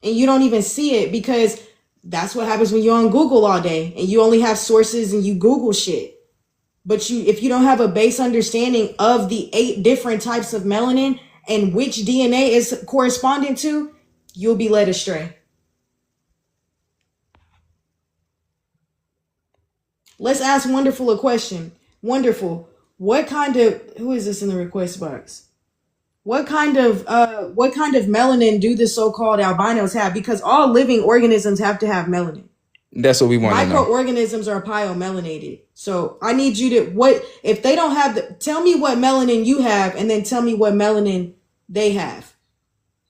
And you don't even see it, because that's what happens when you're on Google all day and you only have sources and you Google shit. But if you don't have a base understanding of the 8 different types of melanin and which DNA is corresponding to, you'll be led astray. Let's ask Wonderful a question. Wonderful, who is this in the request box? What kind of melanin do the so-called albinos have? Because all living organisms have to have melanin. That's what we want to know. Microorganisms are pyomelanated. So I need you to, if they don't have tell me what melanin you have, and then tell me what melanin they have.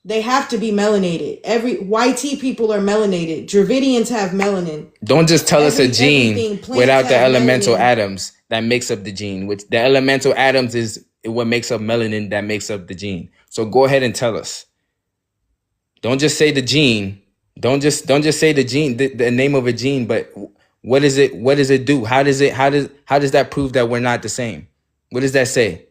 They have to be melanated. Every YT people are melanated. Dravidians have melanin. Don't just tell us a gene without the have elemental melanin. atoms that makes up the gene, which the elemental atoms is what makes up melanin that makes up the gene. So go ahead and tell us. Don't just say the gene. Don't just say the gene, the name of a gene, but what is it? What does it do? How does that prove that we're not the same? What does that say?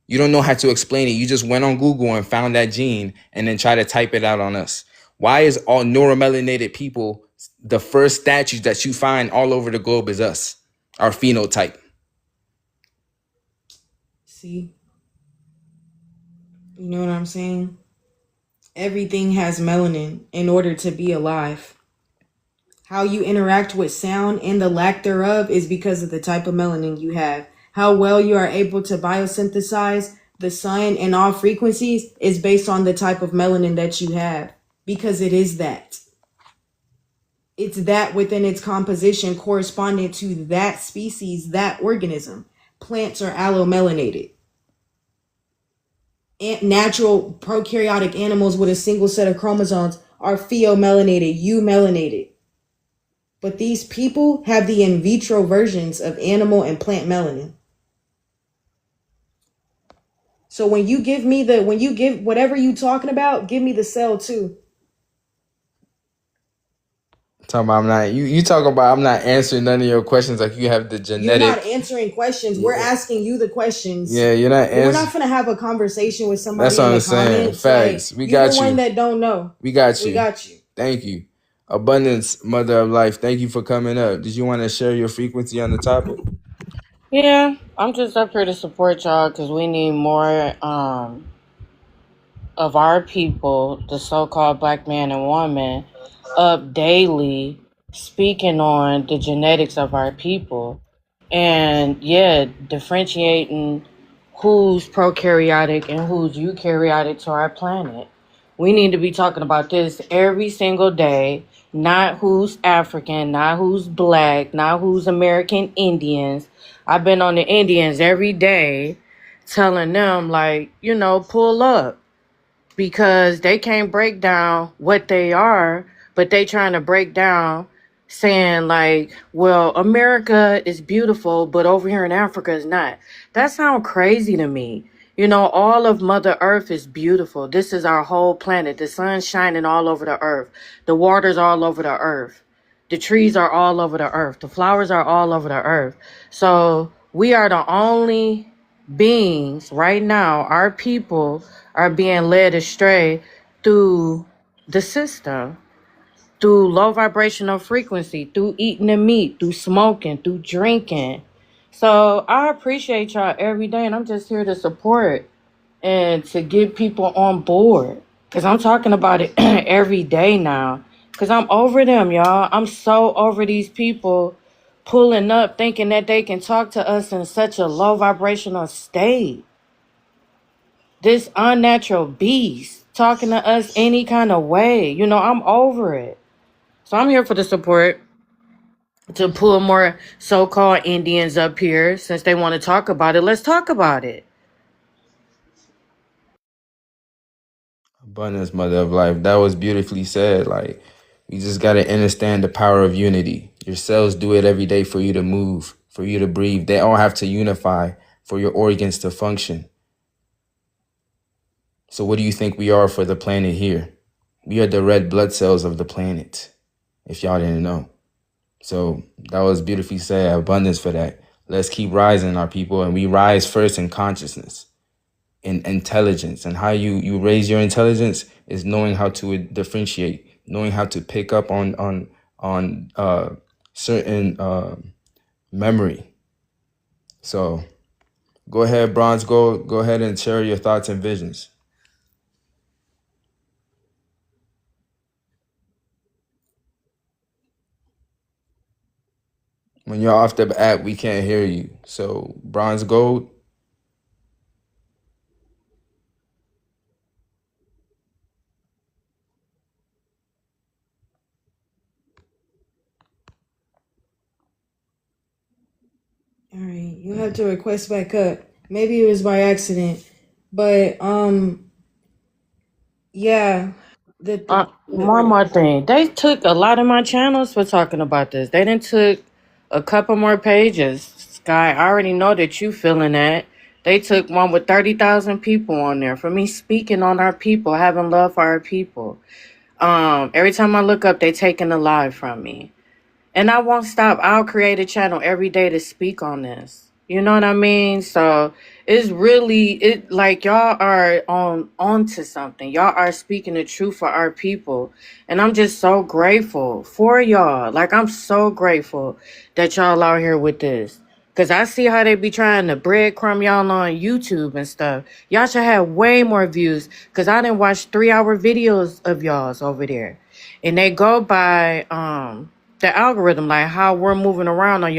You don't know how to explain it. You just went on Google and found that gene and then try to type it out on us. Why is all neuromelanated people, the first statues that you find all over the globe is us, our phenotype? See, you know what I'm saying? Everything has melanin in order to be alive. How you interact with sound and the lack thereof is because of the type of melanin you have. How well you are able to biosynthesize the sun and all frequencies is based on the type of melanin that you have, because it is that. It's that within its composition corresponding to that species, that organism. Plants are allomelanated. Natural prokaryotic animals with a single set of chromosomes are pheomelanated, eumelanated. But these people have the in vitro versions of animal and plant melanin. So when you give whatever you talking about, give me the cell too. Talking about you talk about I'm not answering none of your questions like you have the You're not genetic. answering questions. We're asking you the questions. Yeah, you're not We're not answering. gonna have a conversation with somebody That's what in I'm the saying. comments. Facts. Like, We you got the one you. that don't know. We got you. We got you. Thank you. Abundance, mother of life. Thank you for coming up. Did you want to share your frequency on the topic? Yeah, I'm just up here to support y'all because we need more of our people, the so-called black man and woman, up daily speaking on the genetics of our people. And yeah, differentiating who's prokaryotic and who's eukaryotic to our planet. We need to be talking about this every single day, not who's African, not who's black, not who's American Indians. I've been on the Indians every day telling them, like, pull up, because they can't break down what they are, but they trying to break down saying like, well, America is beautiful, but over here in Africa is not. That sounds crazy to me. All of Mother Earth is beautiful. This is our whole planet. The sun's shining all over the earth. The water's all over the earth. The trees are all over the earth. The flowers are all over the earth. So we are the only beings right now, our people are being led astray through the system, through low vibrational frequency, through eating the meat, through smoking, through drinking. So I appreciate y'all every day, and I'm just here to support and to get people on board, because I'm talking about it every day now, because I'm over them, y'all. I'm so over these people pulling up thinking that they can talk to us in such a low vibrational state. This unnatural beast talking to us any kind of way. I'm over it. So I'm here for the support to pull more so-called Indians up here since they want to talk about it. Let's talk about it. Abundance, mother of life. That was beautifully said. Like, we just got to understand the power of unity. Your cells do it every day for you to move, for you to breathe. They all have to unify for your organs to function. So what do you think we are for the planet here? We are the red blood cells of the planet, if y'all didn't know. So that was beautifully said. Abundance for that. Let's keep rising, our people. And we rise first in consciousness, in intelligence. And how you raise your intelligence is knowing how to differentiate, knowing how to pick up on certain memory. So go ahead, Bronze Gold. Go ahead and share your thoughts and visions. When you're off the app, we can't hear you. So Bronze Gold. All right, you have to request back up. Maybe it was by accident, but yeah, One more thing. They took a lot of my channels for talking about this. They didn't took a couple more pages. Sky, I already know that you feeling that. They took one with 30,000 people on there for me speaking on our people, having love for our people. Every time I look up, they taking a live from me. And I won't stop. I'll create a channel every day to speak on this. You know what I mean? So it's really it like y'all are onto something. Y'all are speaking the truth for our people. And I'm just so grateful for y'all. Like I'm so grateful that y'all out here with this. Cause I see how they be trying to breadcrumb y'all on YouTube and stuff. Y'all should have way more views. Cause I didn't watch 3-hour videos of y'all's over there. And they go by the algorithm, like how we're moving around on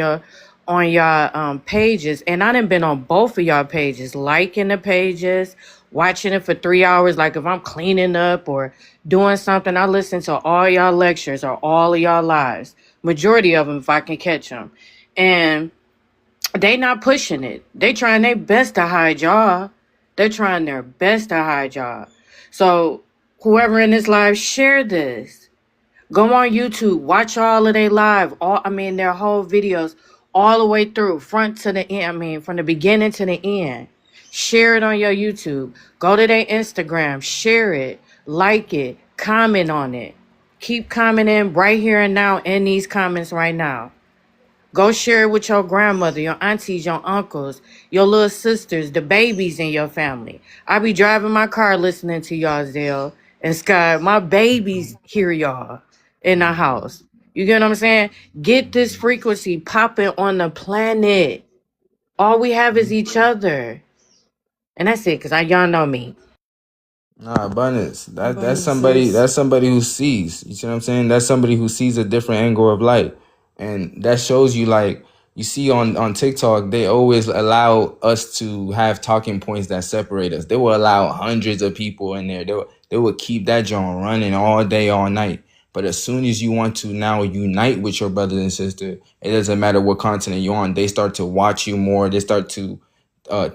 y'all pages, and I done been on both of y'all pages, liking the pages, watching it for 3 hours. Like if I'm cleaning up or doing something, I listen to all y'all lectures or all of y'all lives, majority of them if I can catch them, and they not pushing it. They trying their best to hide y'all. They're trying their best to hide y'all. So whoever in this live, share this. Go on YouTube, watch all of their live, their whole videos all the way through, front to the end. I mean, from the beginning to the end. Share it on your YouTube. Go to their Instagram, share it, like it, comment on it. Keep commenting right here and now in these comments right now. Go share it with your grandmother, your aunties, your uncles, your little sisters, the babies in your family. I be driving my car listening to y'all, Zell and Sky. My babies hear y'all in the house. You get what I'm saying? Get this frequency popping on the planet. All we have is each other. And that's it, because y'all know me. Nah, abundance. That's Abundance, somebody. sis. That's somebody who sees. You see what I'm saying? That's somebody who sees a different angle of light, and that shows you. Like you see on TikTok, they always allow us to have talking points that separate us. They will allow hundreds of people in there. They will keep that joint running all day, all night. But as soon as you want to now unite with your brothers and sisters, it doesn't matter what continent you're on. They start to watch you more. They start to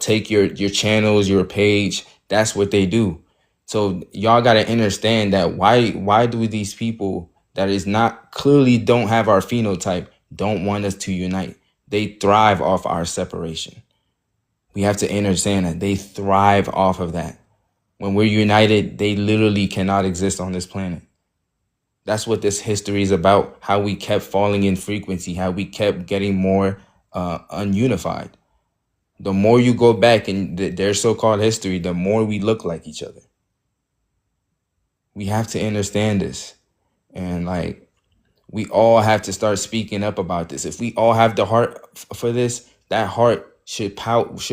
take your channels, your page. That's what they do. So y'all gotta understand that why do these people that is not clearly don't have our phenotype don't want us to unite? They thrive off our separation. We have to understand that they thrive off of that. When we're united, they literally cannot exist on this planet. That's what this history is about. How we kept falling in frequency, how we kept getting more ununified. The more you go back in their so-called history, the more we look like each other. We have to understand this. And like, we all have to start speaking up about this. If we all have the heart for this, that heart should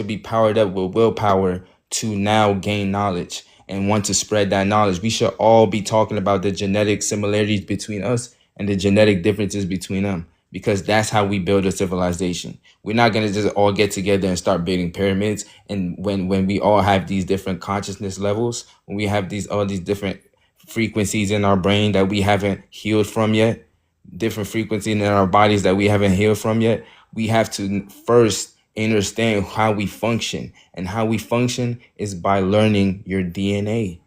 be powered up with willpower to now gain knowledge and want to spread that knowledge. We should all be talking about the genetic similarities between us and the genetic differences between them, because that's how we build a civilization. We're not gonna just all get together and start building pyramids. And when we all have these different consciousness levels, when we have all these different frequencies in our brain that we haven't healed from yet, different frequencies in our bodies that we haven't healed from yet, we have to first understand how we function. And how we function is by learning your DNA.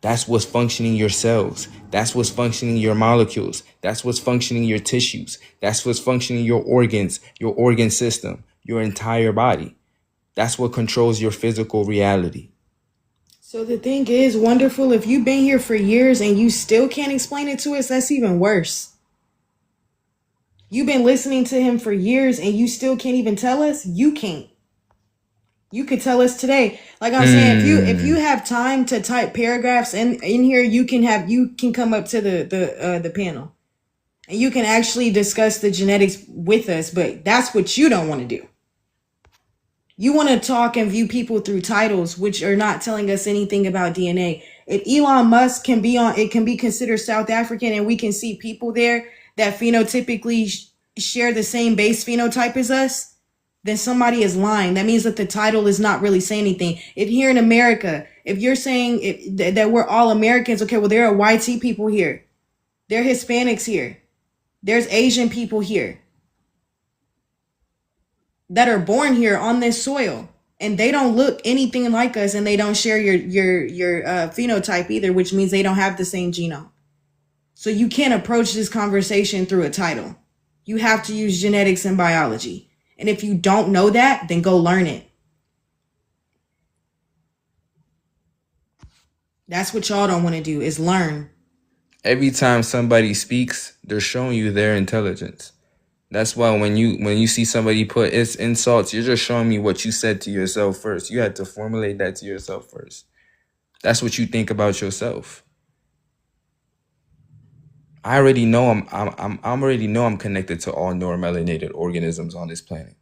That's what's functioning your cells. That's what's functioning your molecules. That's what's functioning your tissues. That's what's functioning your organs, your organ system, your entire body. That's what controls your physical reality. So the thing is, wonderful, if you've been here for years and you still can't explain it to us, that's even worse. You've been listening to him for years and you still can't even tell us? You can't. You could tell us today. Like I'm saying, if you have time to type paragraphs in here, you can come up to the panel. And you can actually discuss the genetics with us, but that's what you don't want to do. You want to talk and view people through titles, which are not telling us anything about DNA. If Elon Musk can be considered South African, and we can see people there that phenotypically share the same base phenotype as us, then somebody is lying. That means that the title is not really saying anything. If here in America, if you're saying that we're all Americans, okay, well, there are YT people here. There are Hispanics here. There's Asian people here that are born here on this soil, and they don't look anything like us, and they don't share your phenotype either, which means they don't have the same genome. So you can't approach this conversation through a title. You have to use genetics and biology. And if you don't know that, then go learn it. That's what y'all don't want to do, is learn. Every time somebody speaks, they're showing you their intelligence. That's why when you see somebody put it's insults, you're just showing me what you said to yourself first. You had to formulate that to yourself first. That's what you think about yourself. I already know I'm already know I'm connected to all neuromelanated organisms on this planet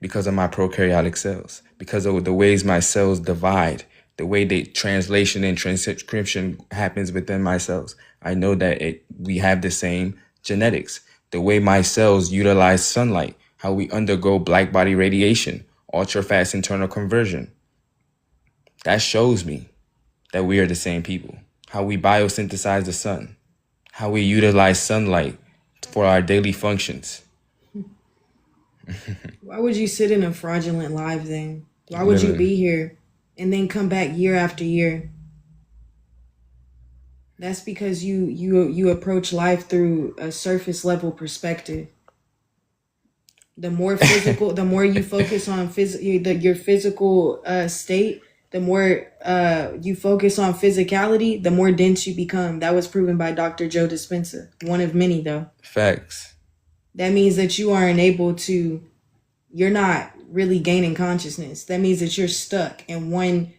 because of my prokaryotic cells, because of the ways my cells divide, the way the translation and transcription happens within my cells. I know that we have the same genetics. The way my cells utilize sunlight, how we undergo black body radiation, ultra fast internal conversion. That shows me that we are the same people. How we biosynthesize the sun, how we utilize sunlight for our daily functions. Why would you sit in a fraudulent life then? Why would you be here and then come back year after year? That's because you approach life through a surface level perspective. The more physical, the more you focus on your physical state, the more you focus on physicality, the more dense you become. That was proven by Dr. Joe Dispenza, one of many though. Facts. That means that you aren't able to, you're not really gaining consciousness. That means that you're stuck in one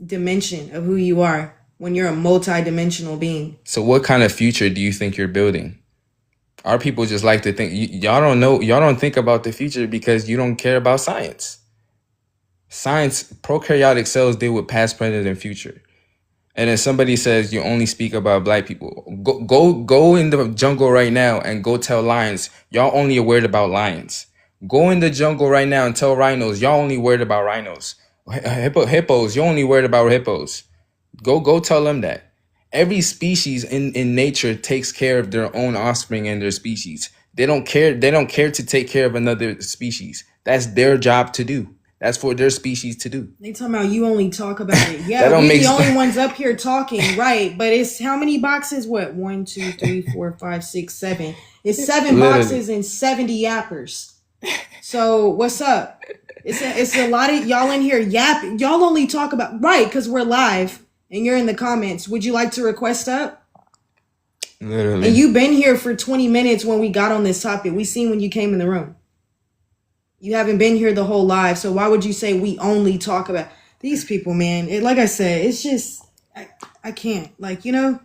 dimension of who you are when you're a multi-dimensional being. So what kind of future do you think you're building? Our people just like to think, y'all don't know, y'all don't think about the future because you don't care about science. Science, prokaryotic cells deal with past, present, and future. And then somebody says you only speak about black people. Go in the jungle right now and go tell lions, y'all only are worried about lions. Go in the jungle right now and tell rhinos, y'all only worried about rhinos. Hippos, you're only worried about hippos. Go tell them that. Every species in nature takes care of their own offspring and their species. They don't care to take care of another species. That's their job to do. That's for their species to do. They talking about you only talk about it. Yeah, we the only ones up here talking, right? But it's how many boxes? What? 1, 2, 3, 4, 5, 6, 7. It's 7 boxes and 70 yappers. So what's up? It's a lot of y'all in here yapping. Y'all only talk about right because we're live and you're in the comments. Would you like to request up? Literally. And you've been here for 20 minutes when we got on this topic. We seen when you came in the room. You haven't been here the whole live, so why would you say we only talk about these people, man? Like I said, it's just I can't. Like, you know,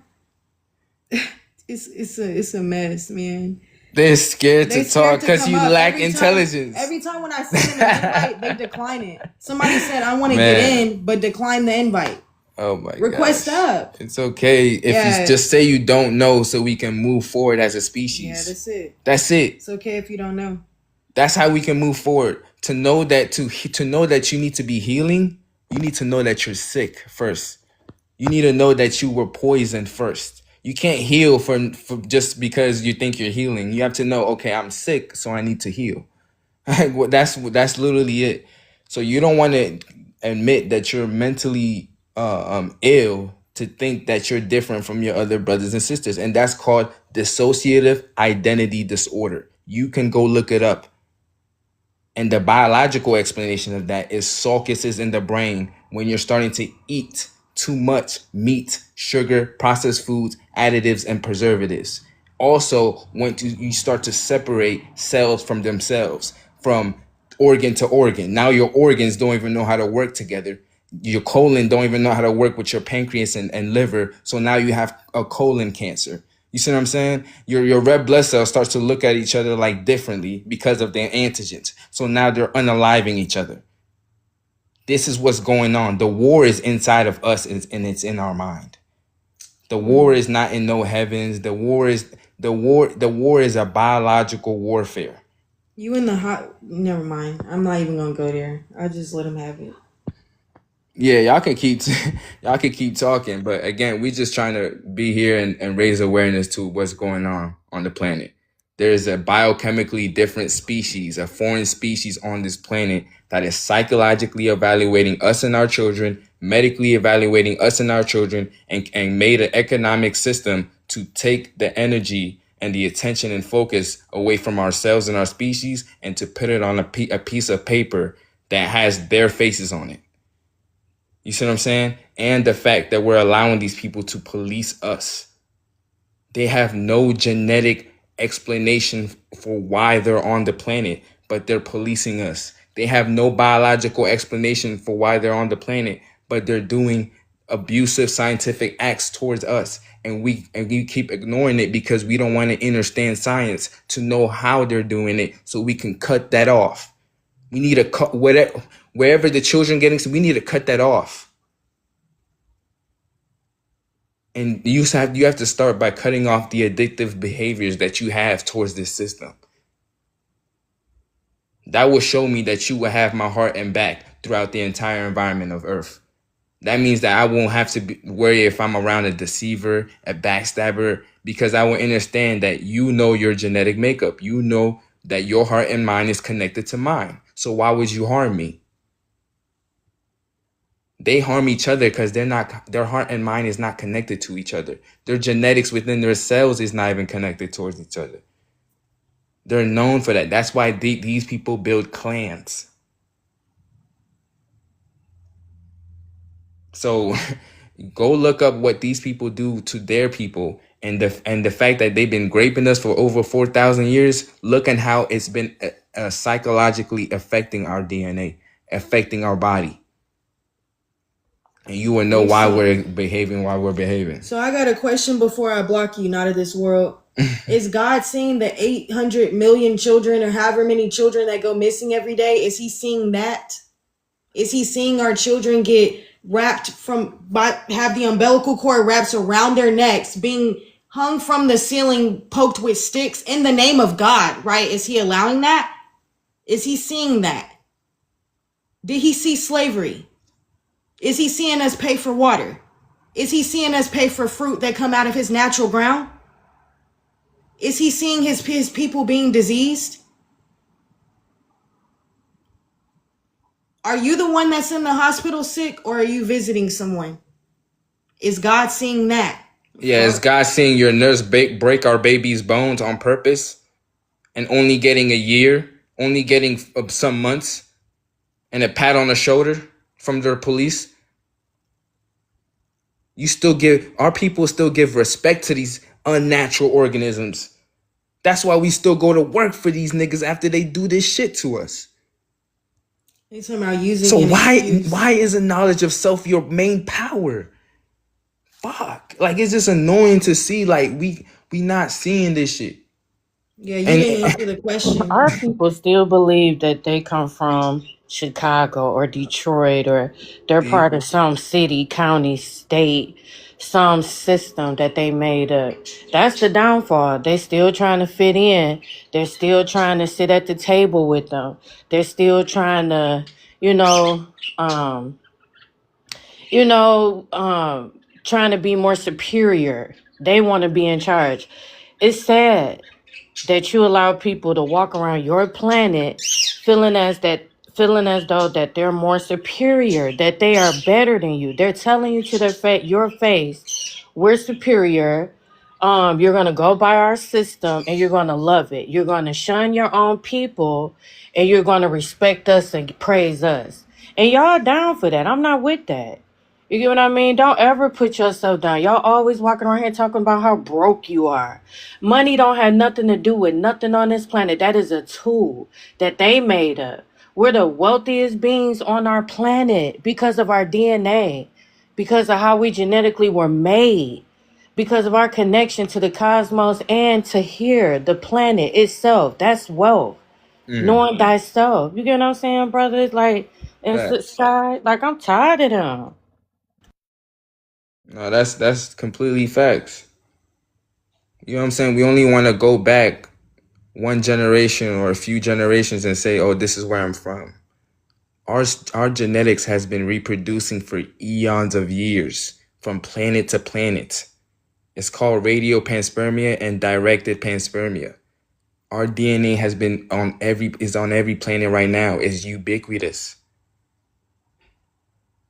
it's a mess, man. They're scared to talk because you lack intelligence. Every time when I send them an invite, they decline it. Somebody said I want to get in, but decline the invite. Oh my god. Request up. It's okay if you just say you don't know so we can move forward as a species. Yeah, that's it. That's it. It's okay if you don't know. That's how we can move forward. To know that you need to be healing, you need to know that you're sick first. You need to know that you were poisoned first. You can't heal for just because you think you're healing. You have to know, okay, I'm sick, so I need to heal. That's literally it. So you don't want to admit that you're mentally ill to think that you're different from your other brothers and sisters, and that's called dissociative identity disorder. You can go look it up. And the biological explanation of that is sulcuses in the brain when you're starting to eat too much meat, sugar, processed foods, additives, and preservatives. Also, when you start to separate cells from themselves, from organ to organ. Now your organs don't even know how to work together. Your colon don't even know how to work with your pancreas and liver. So now you have a colon cancer. You see what I'm saying? Your red blood cells starts to look at each other like differently because of their antigens. So now they're unaliving each other. This is what's going on. The war is inside of us and it's in our mind. The war is not in no heavens. The war is a biological warfare. You in the hot? Never mind. I'm not even gonna go there. I just let them have it. Yeah, y'all can keep talking, but again, we just trying to be here and raise awareness to what's going on the planet. There is a biochemically different species, a foreign species on this planet that is psychologically evaluating us and our children, medically evaluating us and our children, and made an economic system to take the energy and the attention and focus away from ourselves and our species and to put it on a piece of paper that has their faces on it. You see what I'm saying? And the fact that we're allowing these people to police us. They have no genetic explanation for why they're on the planet, but they're policing us. They have no biological explanation for why they're on the planet, but they're doing abusive scientific acts towards us. And we keep ignoring it because we don't want to understand science to know how they're doing it so we can cut that off. We need to cut wherever the children getting, we need to cut that off. And you have to start by cutting off the addictive behaviors that you have towards this system. That will show me that you will have my heart and back throughout the entire environment of Earth. That means that I won't have to worry if I'm around a deceiver, a backstabber, because I will understand that you know your genetic makeup. You know that your heart and mind is connected to mine. So why would you harm me? They harm each other because their heart and mind is not connected to each other. Their genetics within their cells is not even connected towards each other. They're known for that. That's why these people build clans. So go look up what these people do to their people, and the fact that they've been raping us for over 4,000 years. Look at how it's been psychologically affecting our DNA, affecting our body. And you will know why we're behaving. So I got a question before I block you, not of this world. Is God seeing the 800 million children or however many children that go missing every day? Is he seeing that? Is he seeing our children get wrapped have the umbilical cord wrapped around their necks, being hung from the ceiling, poked with sticks in the name of God, right? Is he allowing that? Is he seeing that? Did he see slavery? Is he seeing us pay for water? Is he seeing us pay for fruit that come out of his natural ground? Is he seeing his people being diseased? Are you the one that's in the hospital sick, or are you visiting someone? Is God seeing that? Yeah, is God seeing your nurse break our baby's bones on purpose and only getting a year, only getting some months and a pat on the shoulder from their police? Our people still give respect to these unnatural organisms. That's why we still go to work for these niggas after they do this shit to us. They talking about using. So why isn't knowledge of self your main power? Fuck. Like, it's just annoying to see, like, we not seeing this shit. Yeah, you didn't answer the question. Our people still believe that they come from Chicago or Detroit, or they're part of some city, county, state, some system that they made up. That's the downfall. They're still trying to fit in. They're still trying to sit at the table with them. They're still trying to, trying to be more superior. They want to be in charge. It's sad that you allow people to walk around your planet feeling as though that they're more superior, that they are better than you. They're telling you to your face, we're superior. You're gonna go by our system and you're gonna love it. You're gonna shun your own people and you're gonna respect us and praise us. And y'all down for that. I'm not with that. You get what I mean? Don't ever put yourself down. Y'all always walking around here talking about how broke you are. Money don't have nothing to do with nothing on this planet. That is a tool that they made up. We're the wealthiest beings on our planet because of our DNA, because of how we genetically were made, because of our connection to the cosmos and to here, the planet itself. That's wealth. Knowing thyself. You get what I'm saying, brother? Like, like, I'm tired of them. No, that's completely facts. You know what I'm saying? We only want to go back one generation or a few generations and say, oh, this is where I'm from. Our genetics has been reproducing for eons of years, from planet to planet. It's called radio panspermia and directed panspermia. Our DNA has been on every planet right now. It's ubiquitous.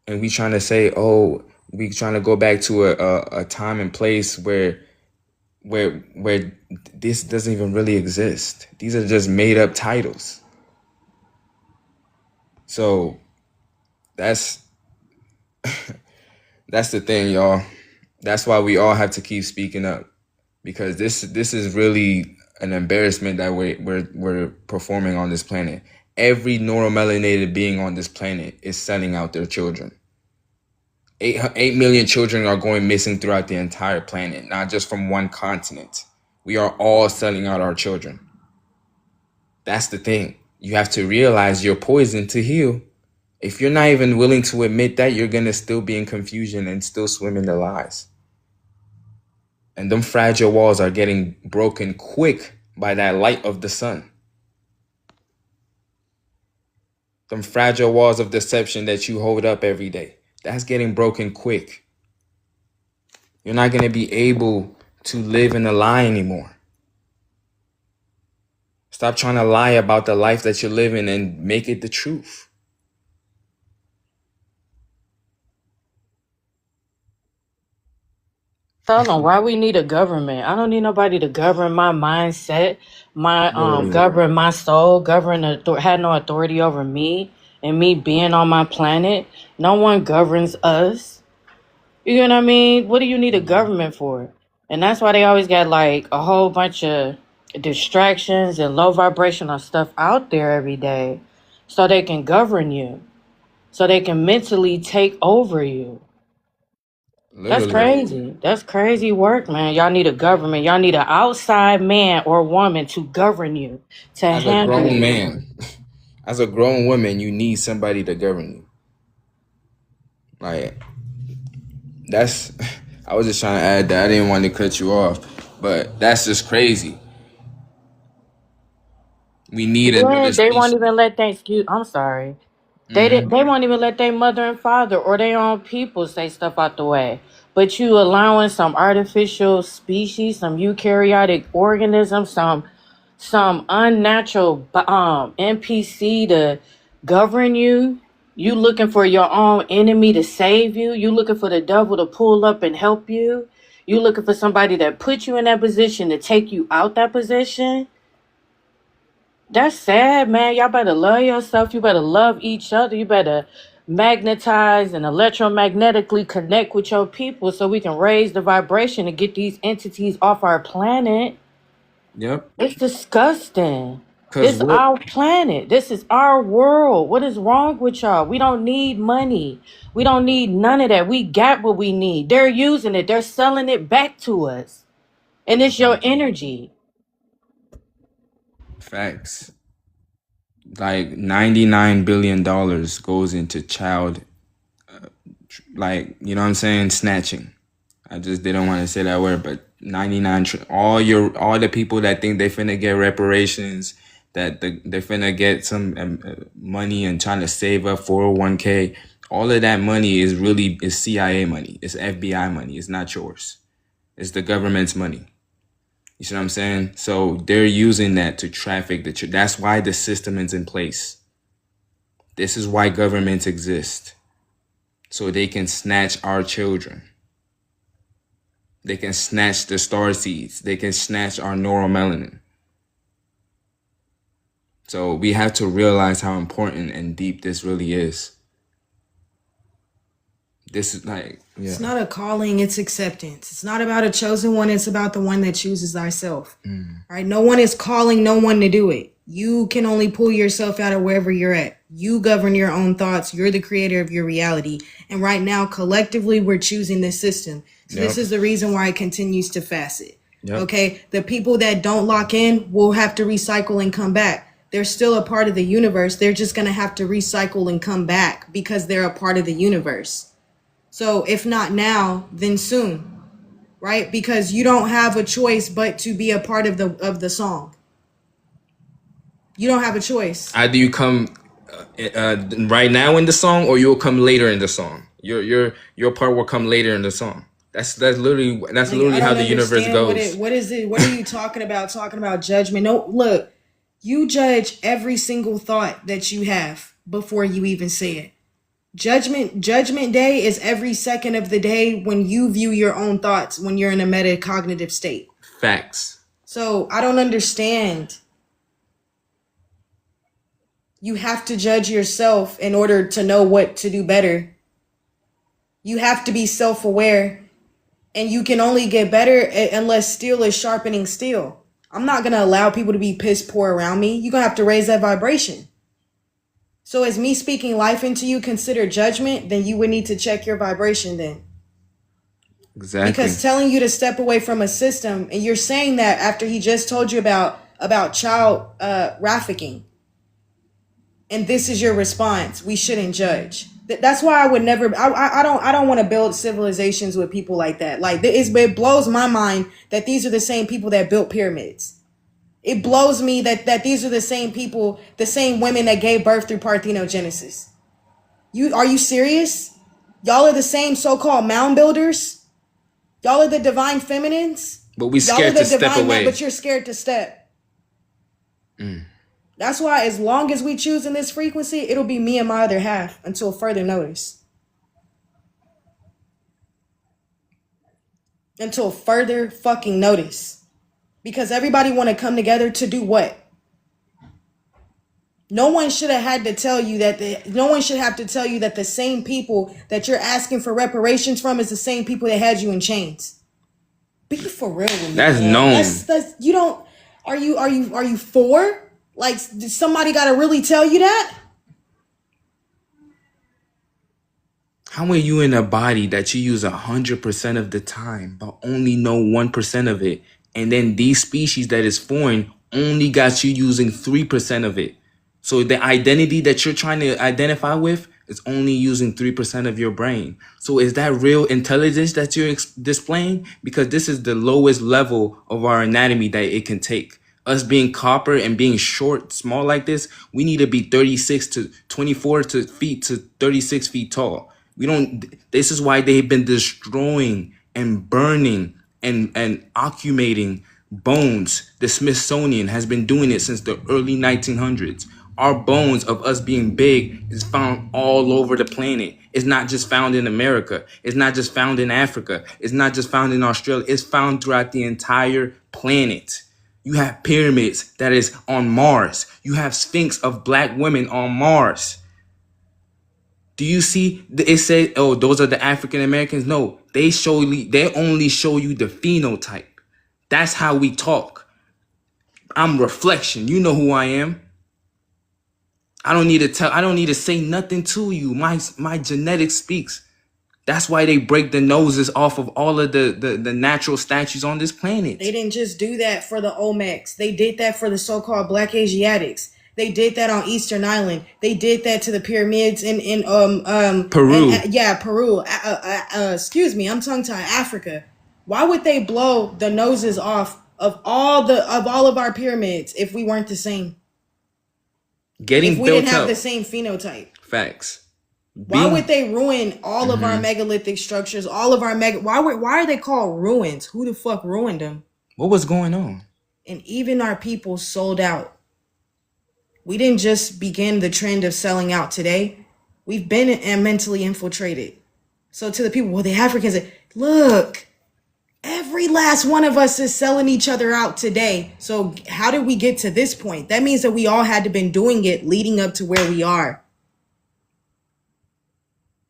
And we trying to say, oh, we trying to go back to a time and place where this doesn't even really exist. These are just made up titles. So that's the thing, y'all. That's why we all have to keep speaking up, because this is really an embarrassment that we're performing on this planet. Every neuromelanated being on this planet is selling out their children. 8 million children are going missing throughout the entire planet, not just from one continent. We are all selling out our children. That's the thing. You have to realize you're poisoned to heal. If you're not even willing to admit that, you're going to still be in confusion and still swim in the lies. And them fragile walls are getting broken quick by that light of the sun. Them fragile walls of deception that you hold up every day, that's getting broken quick. You're not going to be able to live in a lie anymore. Stop trying to lie about the life that you're living and make it the truth. Tell them why we need a government. I don't need nobody to govern my mindset, my Literally. govern my soul, had no authority over me and me being on my planet. No one governs us. You know what I mean? What do you need a government for? And that's why they always got like a whole bunch of distractions and low vibrational stuff out there every day, so they can govern you, so they can mentally take over you. That's Literally. crazy. That's crazy work, man. Y'all need a government. Y'all need an outside man or woman to govern you, to As a handle grown you. man, as a grown woman, you need somebody to govern you. Like, that's, I was just trying to add that. I didn't want to cut you off, but that's just crazy. We need Yeah, another they won't species. even let they I'm sorry. They won't even let their mother and father or their own people say stuff out the way. But you allowing some artificial species, some eukaryotic organism, some unnatural NPC to govern you. You looking for your own enemy to save you. You looking for the devil to pull up and help you. You looking for somebody that put you in that position to take you out that position. That's sad, man. Y'all better love yourself. You better love each other. You better magnetize and electromagnetically connect with your people so we can raise the vibration and get these entities off our planet. Yep. It's disgusting. Cause This what? our planet. This is our world. What is wrong with y'all? We don't need money. We don't need none of that. We got what we need. They're using it. They're selling it back to us. And it's your energy. Facts. Like $99 billion goes into child, like, you know what I'm saying, snatching. I just didn't want to say that word, but all the people that think they finna get reparations, that they finna get some money and trying to save up 401k. All of that money is CIA money. It's FBI money. It's not yours. It's the government's money. You see what I'm saying? So they're using that to traffic the children. That's why the system is in place. This is why governments exist. So they can snatch our children. They can snatch the star seeds. They can snatch our neuromelanin. So we have to realize how important and deep this really is. This is like, yeah. It's not a calling, it's acceptance. It's not about a chosen one, it's about the one that chooses thyself. Right? No one is calling no one to do it. You can only pull yourself out of wherever you're at. You govern your own thoughts. You're the creator of your reality. And right now, collectively, we're choosing this system. So this is the reason why it continues to facet. Okay? The people that don't lock in will have to recycle and come back. They're still a part of the universe. They're just going to have to recycle and come back because they're a part of the universe. So if not now, then soon, right? Because you don't have a choice but to be a part of the song. You don't have a choice. Either you come right now in the song, or you'll come later in the song. Your part will come later in the song. That's literally how the universe goes. What is it? What are you talking about? Talking about judgment? No, look, you judge every single thought that you have before you even say it. Judgment day is every second of the day when you view your own thoughts when you're in a metacognitive state. Facts. So I don't understand. You have to judge yourself in order to know what to do better. You have to be self-aware, and you can only get better unless steel is sharpening steel. I'm not going to allow people to be piss poor around me. You're going to have to raise that vibration. So is me speaking life into you considered judgment? Then you would need to check your vibration then. Exactly. Because telling you to step away from a system, and you're saying that after he just told you about child trafficking, and this is your response, we shouldn't judge. That's why I would never. I don't want to build civilizations with people like that. Like it blows my mind that these are the same people that built pyramids. It blows me that these are the same people, the same women that gave birth through parthenogenesis. Are you serious? Y'all are the same so-called mound builders. Y'all are the divine feminines. But we scared to step away. But you're scared to step. That's why as long as we choose in this frequency, it'll be me and my other half until further notice. Until further fucking notice. Because everybody want to come together to do what? No one should have had to tell you that no one should have to tell you that the same people that you're asking for reparations from is the same people that had you in chains. Be for real with me. That's known. That's you don't. Are you for? Like, did somebody gotta really tell you that? How are you in a body that you use 100% of the time, but only know 1% of it, and then these species that is foreign only got you using 3% of it? So the identity that you're trying to identify with is only using 3% of your brain. So is that real intelligence that you're displaying? Because this is the lowest level of our anatomy that it can take. Us being copper and being short, small like this, we need to be 36 to 24 feet to 36 feet tall. We don't. This is why they've been destroying and burning and occupating bones. The Smithsonian has been doing it since the early 1900s. Our bones of us being big is found all over the planet. It's not just found in America. It's not just found in Africa. It's not just found in Australia. It's found throughout the entire planet. You have pyramids that is on Mars. You have Sphinx of black women on Mars. Do you see? It said, oh, those are the African Americans. No, they only show you the phenotype. That's how we talk. I'm reflection. You know who I am. I don't need to say nothing to you. My genetics speaks. That's why they break the noses off of all of the natural statues on this planet. They didn't just do that for the Olmecs. They did that for the so-called Black Asiatics. They did that on Eastern Island. They did that to the pyramids in Peru. Peru. Excuse me, I'm tongue-tied. Africa. Why would they blow the noses off of all of our pyramids if we weren't the same? If we didn't have the same phenotype. Facts. Why would they ruin all of our megalithic structures? All of our why are they called ruins? Who the fuck ruined them? What was going on? And even our people sold out. We didn't just begin the trend of selling out today. We've been mentally infiltrated. So to the people, well, the Africans, look, every last one of us is selling each other out today. So how did we get to this point? That means that we all had to been doing it leading up to where we are.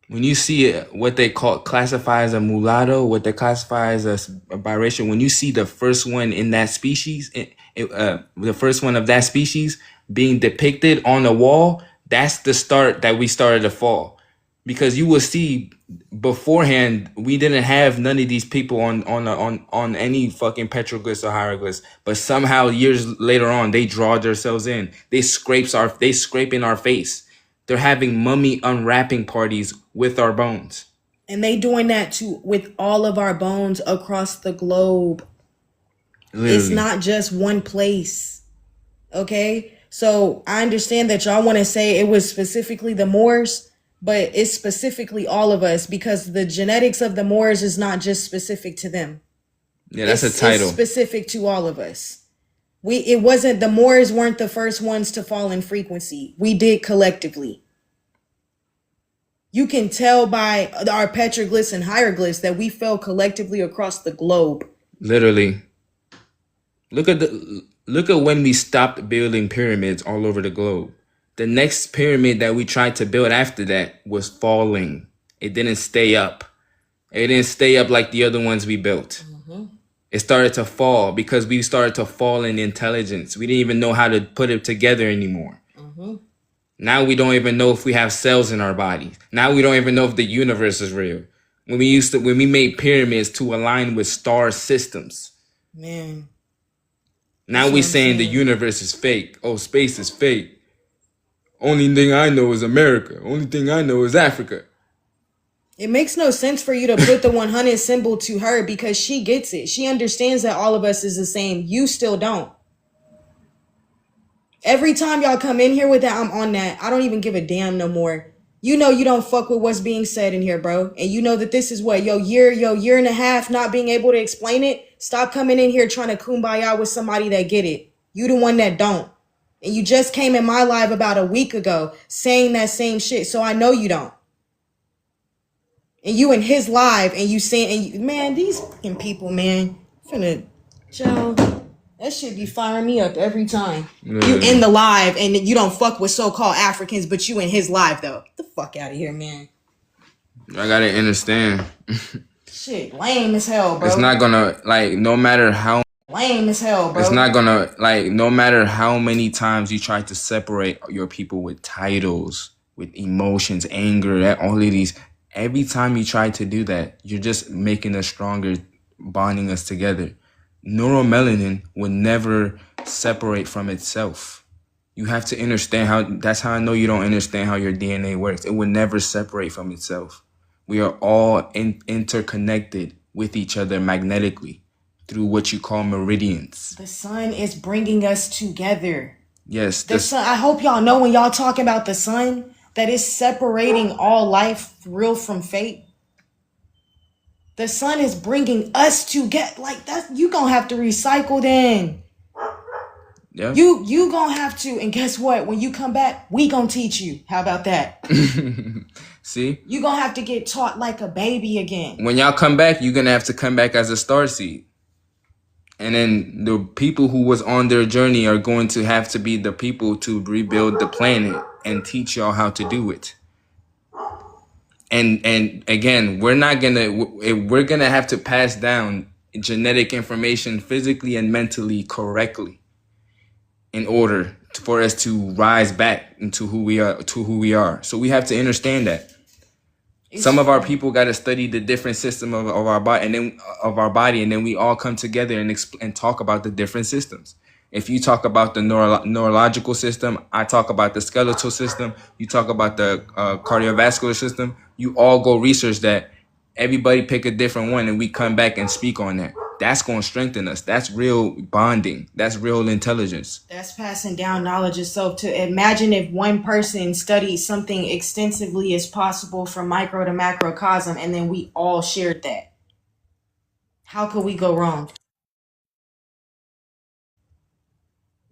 When you see what they classify as a mulatto, what they classify as a biracial, when you see the first one in that species, the first one of that species being depicted on the wall, that's the start that we started to fall. Because you will see beforehand, we didn't have none of these people on any fucking petroglyphs or hieroglyphs, but somehow years later on, they draw themselves in. They scrape in our face. They're having mummy unwrapping parties with our bones. And they doing that with all of our bones across the globe. Literally. It's not just one place. Okay? So I understand that y'all want to say it was specifically the Moors, but it's specifically all of us because the genetics of the Moors is not just specific to them. Yeah, that's a title. It's specific to all of us. The Moors weren't the first ones to fall in frequency. We did collectively. You can tell by our petroglyphs and hieroglyphs that we fell collectively across the globe. Literally. Look at when we stopped building pyramids all over the globe. The next pyramid that we tried to build after that was falling. It didn't stay up. It didn't stay up like the other ones we built. It started to fall because we started to fall in intelligence. We didn't even know how to put it together anymore. Now we don't even know if we have cells in our bodies. Now we don't even know if the universe is real. When we made pyramids to align with star systems. Man. Now That's we what I'm saying the saying. universe is fake. Oh, space is fake. Only thing I know is America. Only thing I know is Africa. It makes no sense for you to put the 100 symbol to her because she gets it. She understands that all of us is the same. You still don't. Every time y'all come in here with that, I'm on that. I don't even give a damn no more. You know you don't fuck with what's being said in here, bro. And you know that this is what, your year and a half not being able to explain it. Stop coming in here trying to kumbaya with somebody that get it. You the one that don't. And you just came in my live about a week ago saying that same shit. So I know you don't. And you in his live and you saying, and you, man, these fucking people, man, finna, Joe, that shit be firing me up every time. You in the live and you don't fuck with so-called Africans, but you in his live though. Get the fuck out of here, man. I gotta understand. Shit, lame as hell, bro. It's not gonna, like, no matter how lame as hell, bro. It's not gonna, like, no matter how many times you try to separate your people with titles, with emotions, anger, all of these, every time you try to do that, you're just making us stronger, bonding us together. Neuromelanin will never separate from itself. You have to understand how, that's how I know you don't understand how your DNA works. It will never separate from itself. We are all interconnected with each other magnetically through what you call meridians. The sun is bringing us together. Yes. The sun, I hope y'all know when y'all talk about the sun, that is separating all life, real from fake. The sun is bringing us together. Like, that, you gonna have to recycle then. Yeah. You gonna have to, and guess what? When you come back, we gonna teach you. How about that? See? You gonna have to get taught like a baby again. When y'all come back, you're gonna have to come back as a starseed. And then the people who was on their journey are going to have to be the people to rebuild the planet and teach y'all how to do it. And again, we're gonna have to pass down genetic information physically and mentally correctly in order for us to rise back into who we are. So we have to understand that. Some of our people got to study the different system of our body, and then we all come together and talk about the different systems. If you talk about the neurological system, I talk about the skeletal system. You talk about the cardiovascular system. You all go research that. Everybody pick a different one, and we come back and speak on that. That's going to strengthen us. That's real bonding. That's real intelligence. That's passing down knowledge itself. To imagine if one person studied something extensively as possible from micro to macrocosm, and then we all shared that. How could we go wrong?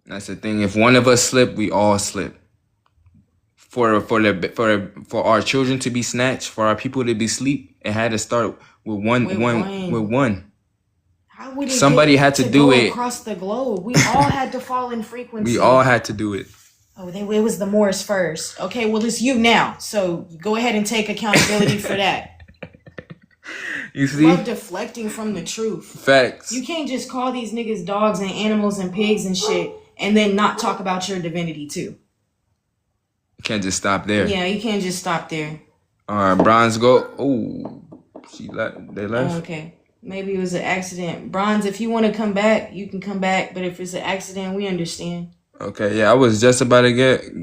That's the thing. If one of us slip, we all slip. For our children to be snatched, for our people to be asleep, it had to start with one. How would it Somebody had to do it across the globe? We all had to fall in frequency. We all had to do it. Oh, it was the Moors first. Okay, well, it's you now. So go ahead and take accountability for that. You see? Love deflecting from the truth. Facts. You can't just call these niggas dogs and animals and pigs and shit and then not talk about your divinity too. You can't just stop there. Yeah, you can't just stop there. All right, Bronze go. Oh, they left. Okay. Maybe it was an accident. Bronze, if you want to come back, you can come back. But if it's an accident, we understand. Okay, yeah, I was just about to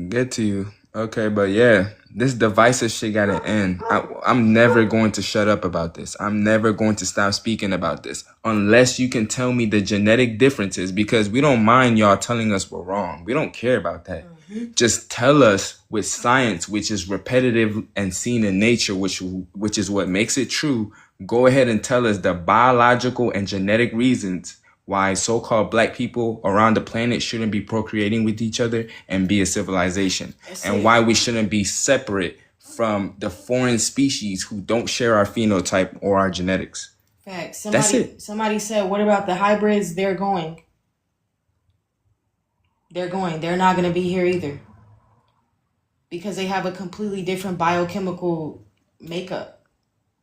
get to you. Okay, but yeah, this divisive shit gotta end. I'm never going to shut up about this. I'm never going to stop speaking about this unless you can tell me the genetic differences, because we don't mind y'all telling us we're wrong. We don't care about that. Mm-hmm. Just tell us with science, which is repetitive and seen in nature, which is what makes it true. Go ahead and tell us the biological and genetic reasons why so-called black people around the planet shouldn't be procreating with each other and be a civilization. And why we shouldn't be separate from the foreign species who don't share our phenotype or our genetics. Facts. That's it. Somebody said, what about the hybrids? They're going. They're not going to be here either. Because they have a completely different biochemical makeup.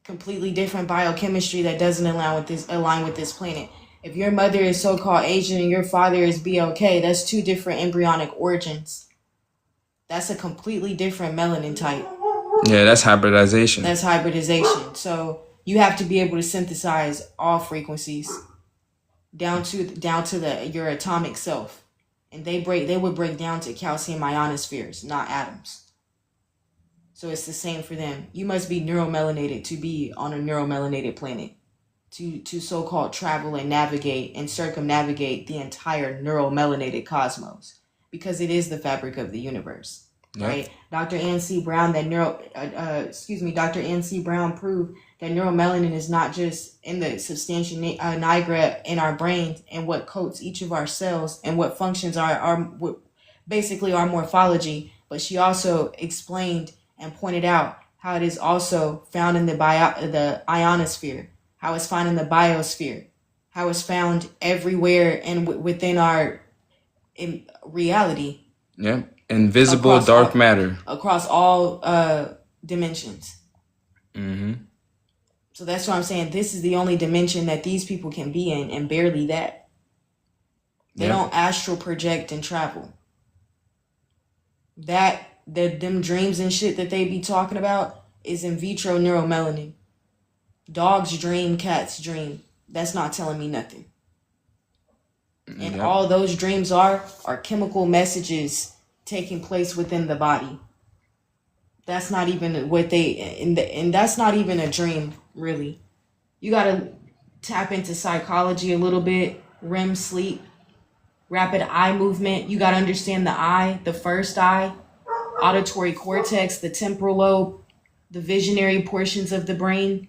Completely different biochemistry that doesn't align with this planet. If your mother is so-called Asian and your father is BLK, that's two different embryonic origins. That's a completely different melanin type. Yeah, that's hybridization. That's hybridization. So you have to be able to synthesize all frequencies down to your atomic self, and they would break down to calcium ionospheres, not atoms. So it's the same for them. You must be neuromelanated to be on a neuromelanated planet, to so-called travel and navigate and circumnavigate the entire neuromelanated cosmos, because it is the fabric of the universe. Yep. Right? Dr. N.C. Brown Dr. N.C. Brown proved that neuromelanin is not just in the substantia nigra in our brains and what coats each of our cells and what functions are basically our morphology, but she also explained and pointed out how it is also found in the ionosphere, how it's found in the biosphere, how it's found everywhere and within our reality. Yeah, invisible dark matter across all dimensions. Mm-hmm. So that's what I'm saying. This is the only dimension that these people can be in, and barely that. They don't astral project and travel. Them dreams and shit that they be talking about is in vitro neuromelanin. Dogs dream, cats dream. That's not telling me nothing. And all those dreams are chemical messages taking place within the body. That's not even what and that's not even a dream, really. You gotta tap into psychology a little bit, REM sleep, rapid eye movement. You gotta understand the eye, the first eye, auditory cortex, the temporal lobe, the visionary portions of the brain.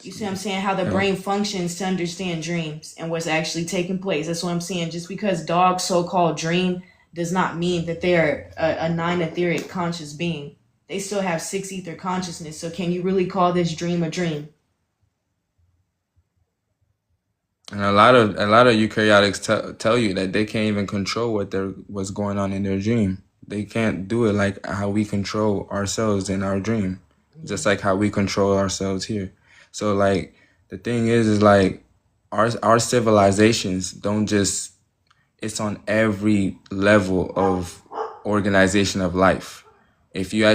You see what I'm saying? How the brain functions to understand dreams and what's actually taking place. That's what I'm saying. Just because dogs so-called dream does not mean that they are a nine-etheric conscious being. They still have six ether consciousness. So can you really call this dream a dream? And a lot of eukaryotics tell you that they can't even control what's going on in their dream. They can't do it like how we control ourselves in our dream, just like how we control ourselves here. So like the thing is like our civilizations don't just, it's on every level of organization of life. If you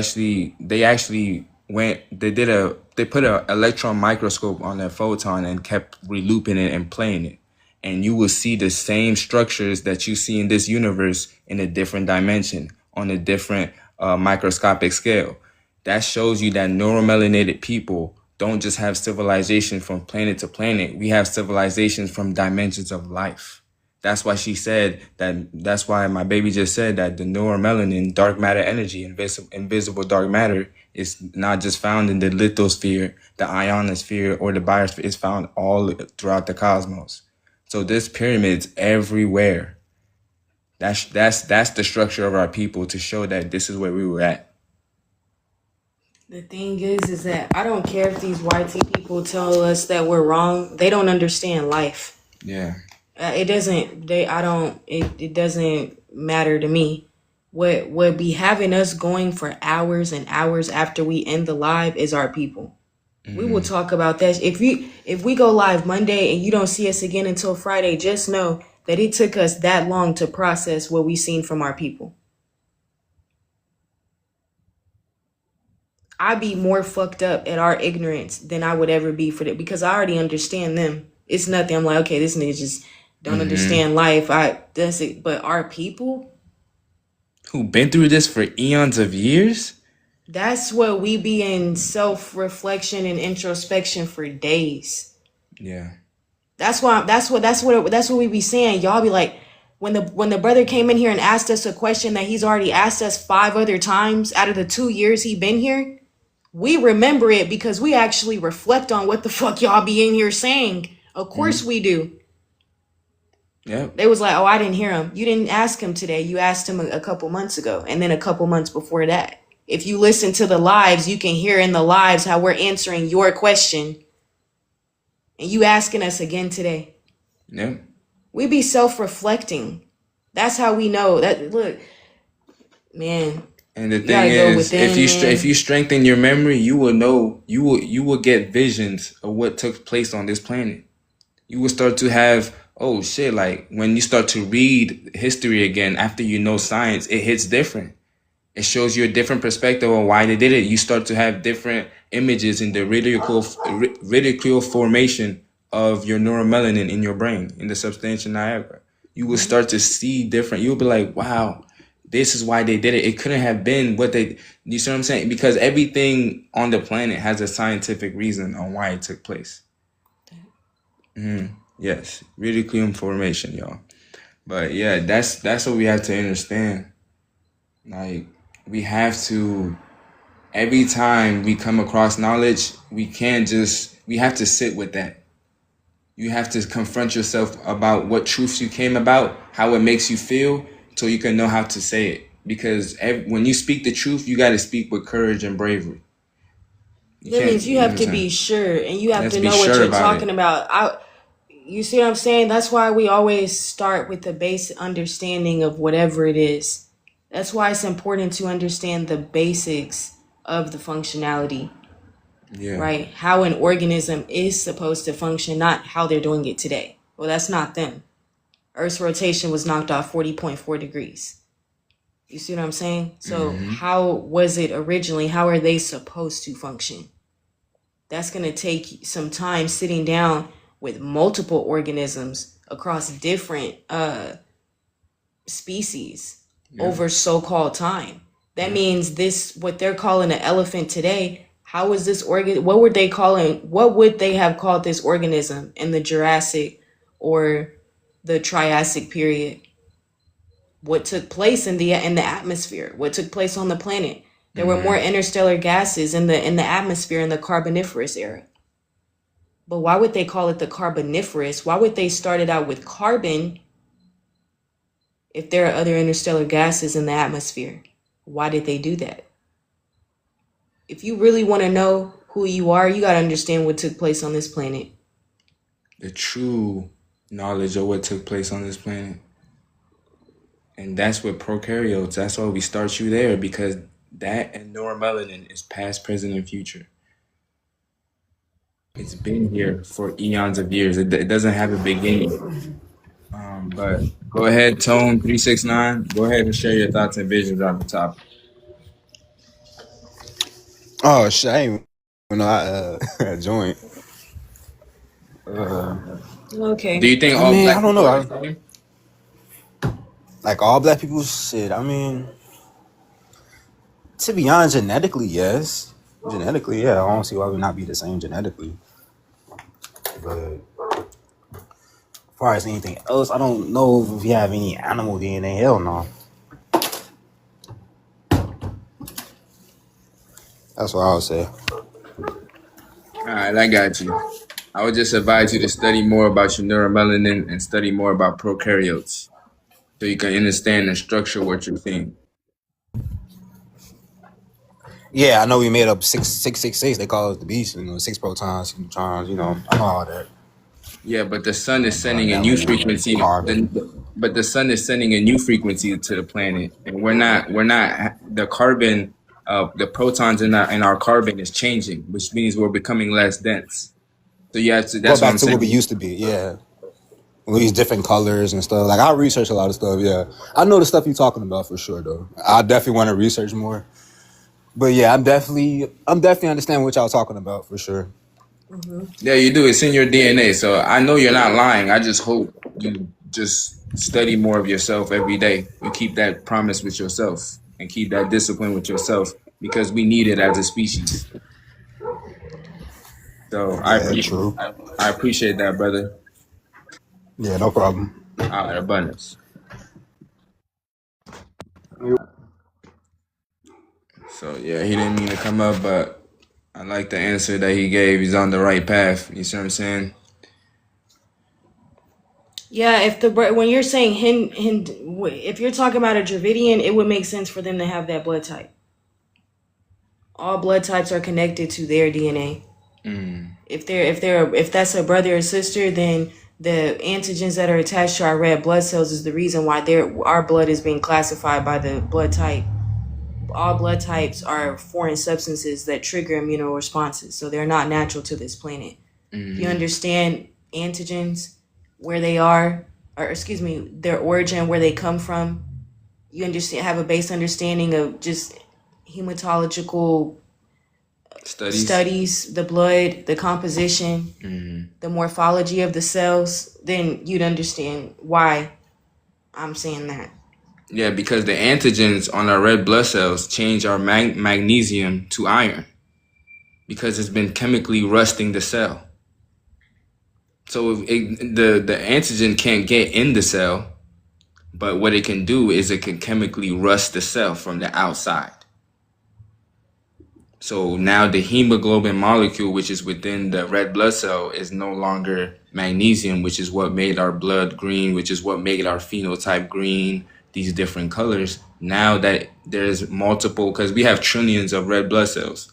they put an electron microscope on that photon and kept relooping it and playing it. And you will see the same structures that you see in this universe in a different dimension, on a different microscopic scale. That shows you that neuromelanated people don't just have civilization from planet to planet. We have civilizations from dimensions of life. That's why she said that's why my baby just said that the neuromelanin, dark matter energy, invisible dark matter is not just found in the lithosphere, the ionosphere, or the biosphere. It's found all throughout the cosmos. So this pyramid's everywhere. That's the structure of our people to show that this is where we were at. The thing is that I don't care if these YT people tell us that we're wrong. They don't understand life. Yeah. It doesn't matter to me. What be having us going for hours and hours after we end the live is our people. Mm-hmm. We will talk about that. If we go live Monday and you don't see us again until Friday, just know that it took us that long to process what we've seen from our people. I'd be more fucked up at our ignorance than I would ever be for that, because I already understand them. It's nothing. I'm like, okay, this nigga just don't understand life. That's it. But our people who been through this for eons of years, that's what we be in self-reflection and introspection for days. Yeah. That's what we be saying. Y'all be like, when the brother came in here and asked us a question that he's already asked us 5 other times out of the 2 years he been here, we remember it because we actually reflect on what the fuck y'all be in here saying. Of course we do. Yeah. They was like, oh, I didn't hear him. You didn't ask him today. You asked him a couple months ago, and then a couple months before that. If you listen to the lives, you can hear in the lives how we're answering your question. And you asking us again today. Yeah. We be self-reflecting. That's how we know that. Look, man. And the thing is, if you strengthen your memory, you will know, you will get visions of what took place on this planet. You will start to have oh shit, like when you start to read history again after you know science, it hits different. It shows you a different perspective on why they did it. You start to have different images in the ridicule formation of your neuromelanin in your brain, in the substantia nigra. You will start to see different. You'll be like, wow, this is why they did it. It couldn't have been what they, you see what I'm saying? Because everything on the planet has a scientific reason on why it took place. Yes, ridicule formation, y'all. But yeah, that's what we have to understand. Like, we have to, every time we come across knowledge, we have to sit with that. You have to confront yourself about what truths you came about, how it makes you feel, so you can know how to say it. Because when you speak the truth, you got to speak with courage and bravery. That means you have to be sure, and you have to know what you're talking about. You see what I'm saying? That's why we always start with the basic understanding of whatever it is. That's why it's important to understand the basics of the functionality. Yeah. Right? How an organism is supposed to function, not how they're doing it today. Well, that's not them. Earth's rotation was knocked off 40.4 degrees. You see what I'm saying? So how was it originally? How are they supposed to function? That's going to take some time sitting down with multiple organisms across different species over so-called time. That means this, what they're calling an elephant today, how is this what would they have called this organism in the Jurassic or the Triassic period? What took place in the atmosphere? What took place on the planet? There were more interstellar gases in the atmosphere in the Carboniferous era. But why would they call it the Carboniferous? Why would they start it out with carbon if there are other interstellar gases in the atmosphere? Why did they do that? If you really want to know who you are, you got to understand what took place on this planet. The true knowledge of what took place on this planet. And that's what prokaryotes, that's why we start you there, because that and neuromelanin is past, present, and future. It's been here for eons of years. It doesn't have a beginning. But go ahead, Tone 369. Go ahead and share your thoughts and visions on the topic. Oh shit! I ain't even know I joined. Okay. Do you think I all mean, black I don't people know. are the same? Like all black people, shit. I mean, to be honest, genetically, yes. Genetically, yeah. I don't see why we not be the same genetically. But as far as anything else, I don't know if we have any animal DNA. Hell no. That's what I would say. All right, I got you. I would just advise you to study more about your neuromelanin and study more about prokaryotes, so you can understand and structure what you're seeing. Yeah, I know we made up 666. They call it the beast. 6 protons, 6 neutrons. I know all that. Yeah, but the sun is sending a new frequency. But the sun is sending a new frequency to the planet, and we're not. The carbon, the protons in our carbon is changing, which means we're becoming less dense. So you have to. That's Go what back I'm to saying. what we used to be. Yeah. With these different colors and stuff. Like I research a lot of stuff. Yeah, I know the stuff you're talking about for sure. Though I definitely want to research more. But yeah, I'm definitely understand what y'all talking about for sure. Yeah, you do. It's in your DNA. So I know you're not lying. I just hope you just study more of yourself every day. You keep that promise with yourself and keep that discipline with yourself, because we need it as a species. So Yeah, true. I appreciate that, brother. Yeah, no problem. All right, abundance. So yeah, he didn't mean to come up, but I like the answer that he gave. He's on the right path. You see what I'm saying? Yeah, when you're saying if you're talking about a Dravidian, it would make sense for them to have that blood type. All blood types are connected to their DNA. If that's a brother or sister, then the antigens that are attached to our red blood cells is the reason why our blood is being classified by the blood type. All blood types are foreign substances that trigger immune responses, so they're not natural to this planet. If you understand antigens, where they are, or excuse me, their origin, where they come from. You understand, have a base understanding of just hematological studies, the blood, the composition, the morphology of the cells, then you'd understand why I'm saying that. Yeah, because the antigens on our red blood cells change our magnesium to iron because it's been chemically rusting the cell. So the antigen can't get in the cell, but what it can do is it can chemically rust the cell from the outside. So now the hemoglobin molecule, which is within the red blood cell, is no longer magnesium, which is what made our blood green, which is what made our phenotype green, these different colors. Now that there's multiple, because we have trillions of red blood cells,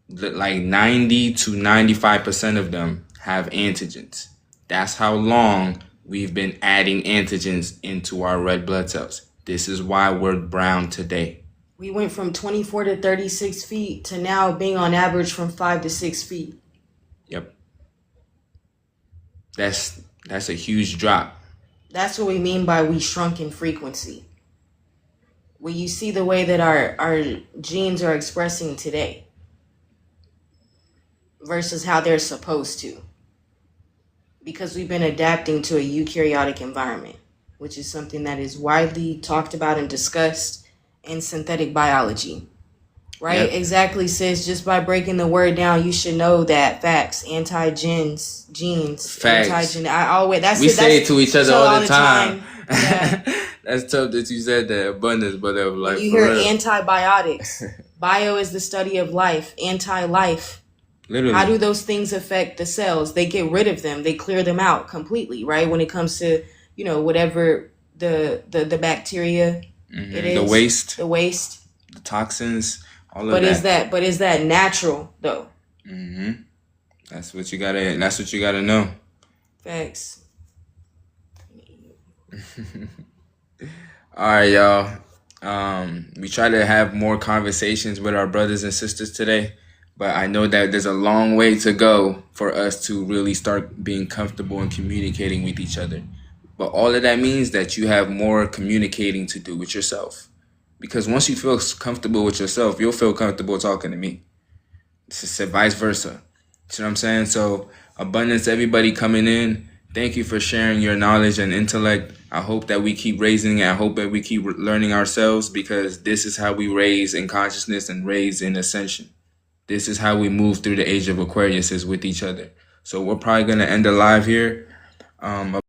like 90 to 95% of them have antigens. That's how long we've been adding antigens into our red blood cells. This is why we're brown today. We went from 24 to 36 feet to now being on average from 5 to 6 feet. Yep. That's a huge drop. That's what we mean by we shrunk in frequency. When you see the way that our genes are expressing today versus how they're supposed to. Because we've been adapting to a eukaryotic environment, which is something that is widely talked about and discussed in synthetic biology, right? Yep. Exactly, sis. Just by breaking the word down, you should know that. Facts. Genes. Facts. We say it to each other all the time. Yeah. That's tough that you said that, abundance, but like, you hear antibiotics. Bio is the study of life. Anti-life. Literally. How do those things affect the cells? They get rid of them. They clear them out completely, right? When it comes to, whatever the bacteria. It is the waste, the toxins, all of that. But is that natural though? That's what you gotta know. Facts. All right, y'all. We try to have more conversations with our brothers and sisters today, but I know that there's a long way to go for us to really start being comfortable and communicating with each other. But all of that means that you have more communicating to do with yourself. Because once you feel comfortable with yourself, you'll feel comfortable talking to me. It's vice versa. You know what I'm saying? So, abundance, everybody coming in, thank you for sharing your knowledge and intellect. I hope that we keep raising it. I hope that we keep learning ourselves, because this is how we raise in consciousness and raise in ascension. This is how we move through the age of Aquarius, is with each other. So we're probably going to end the live here.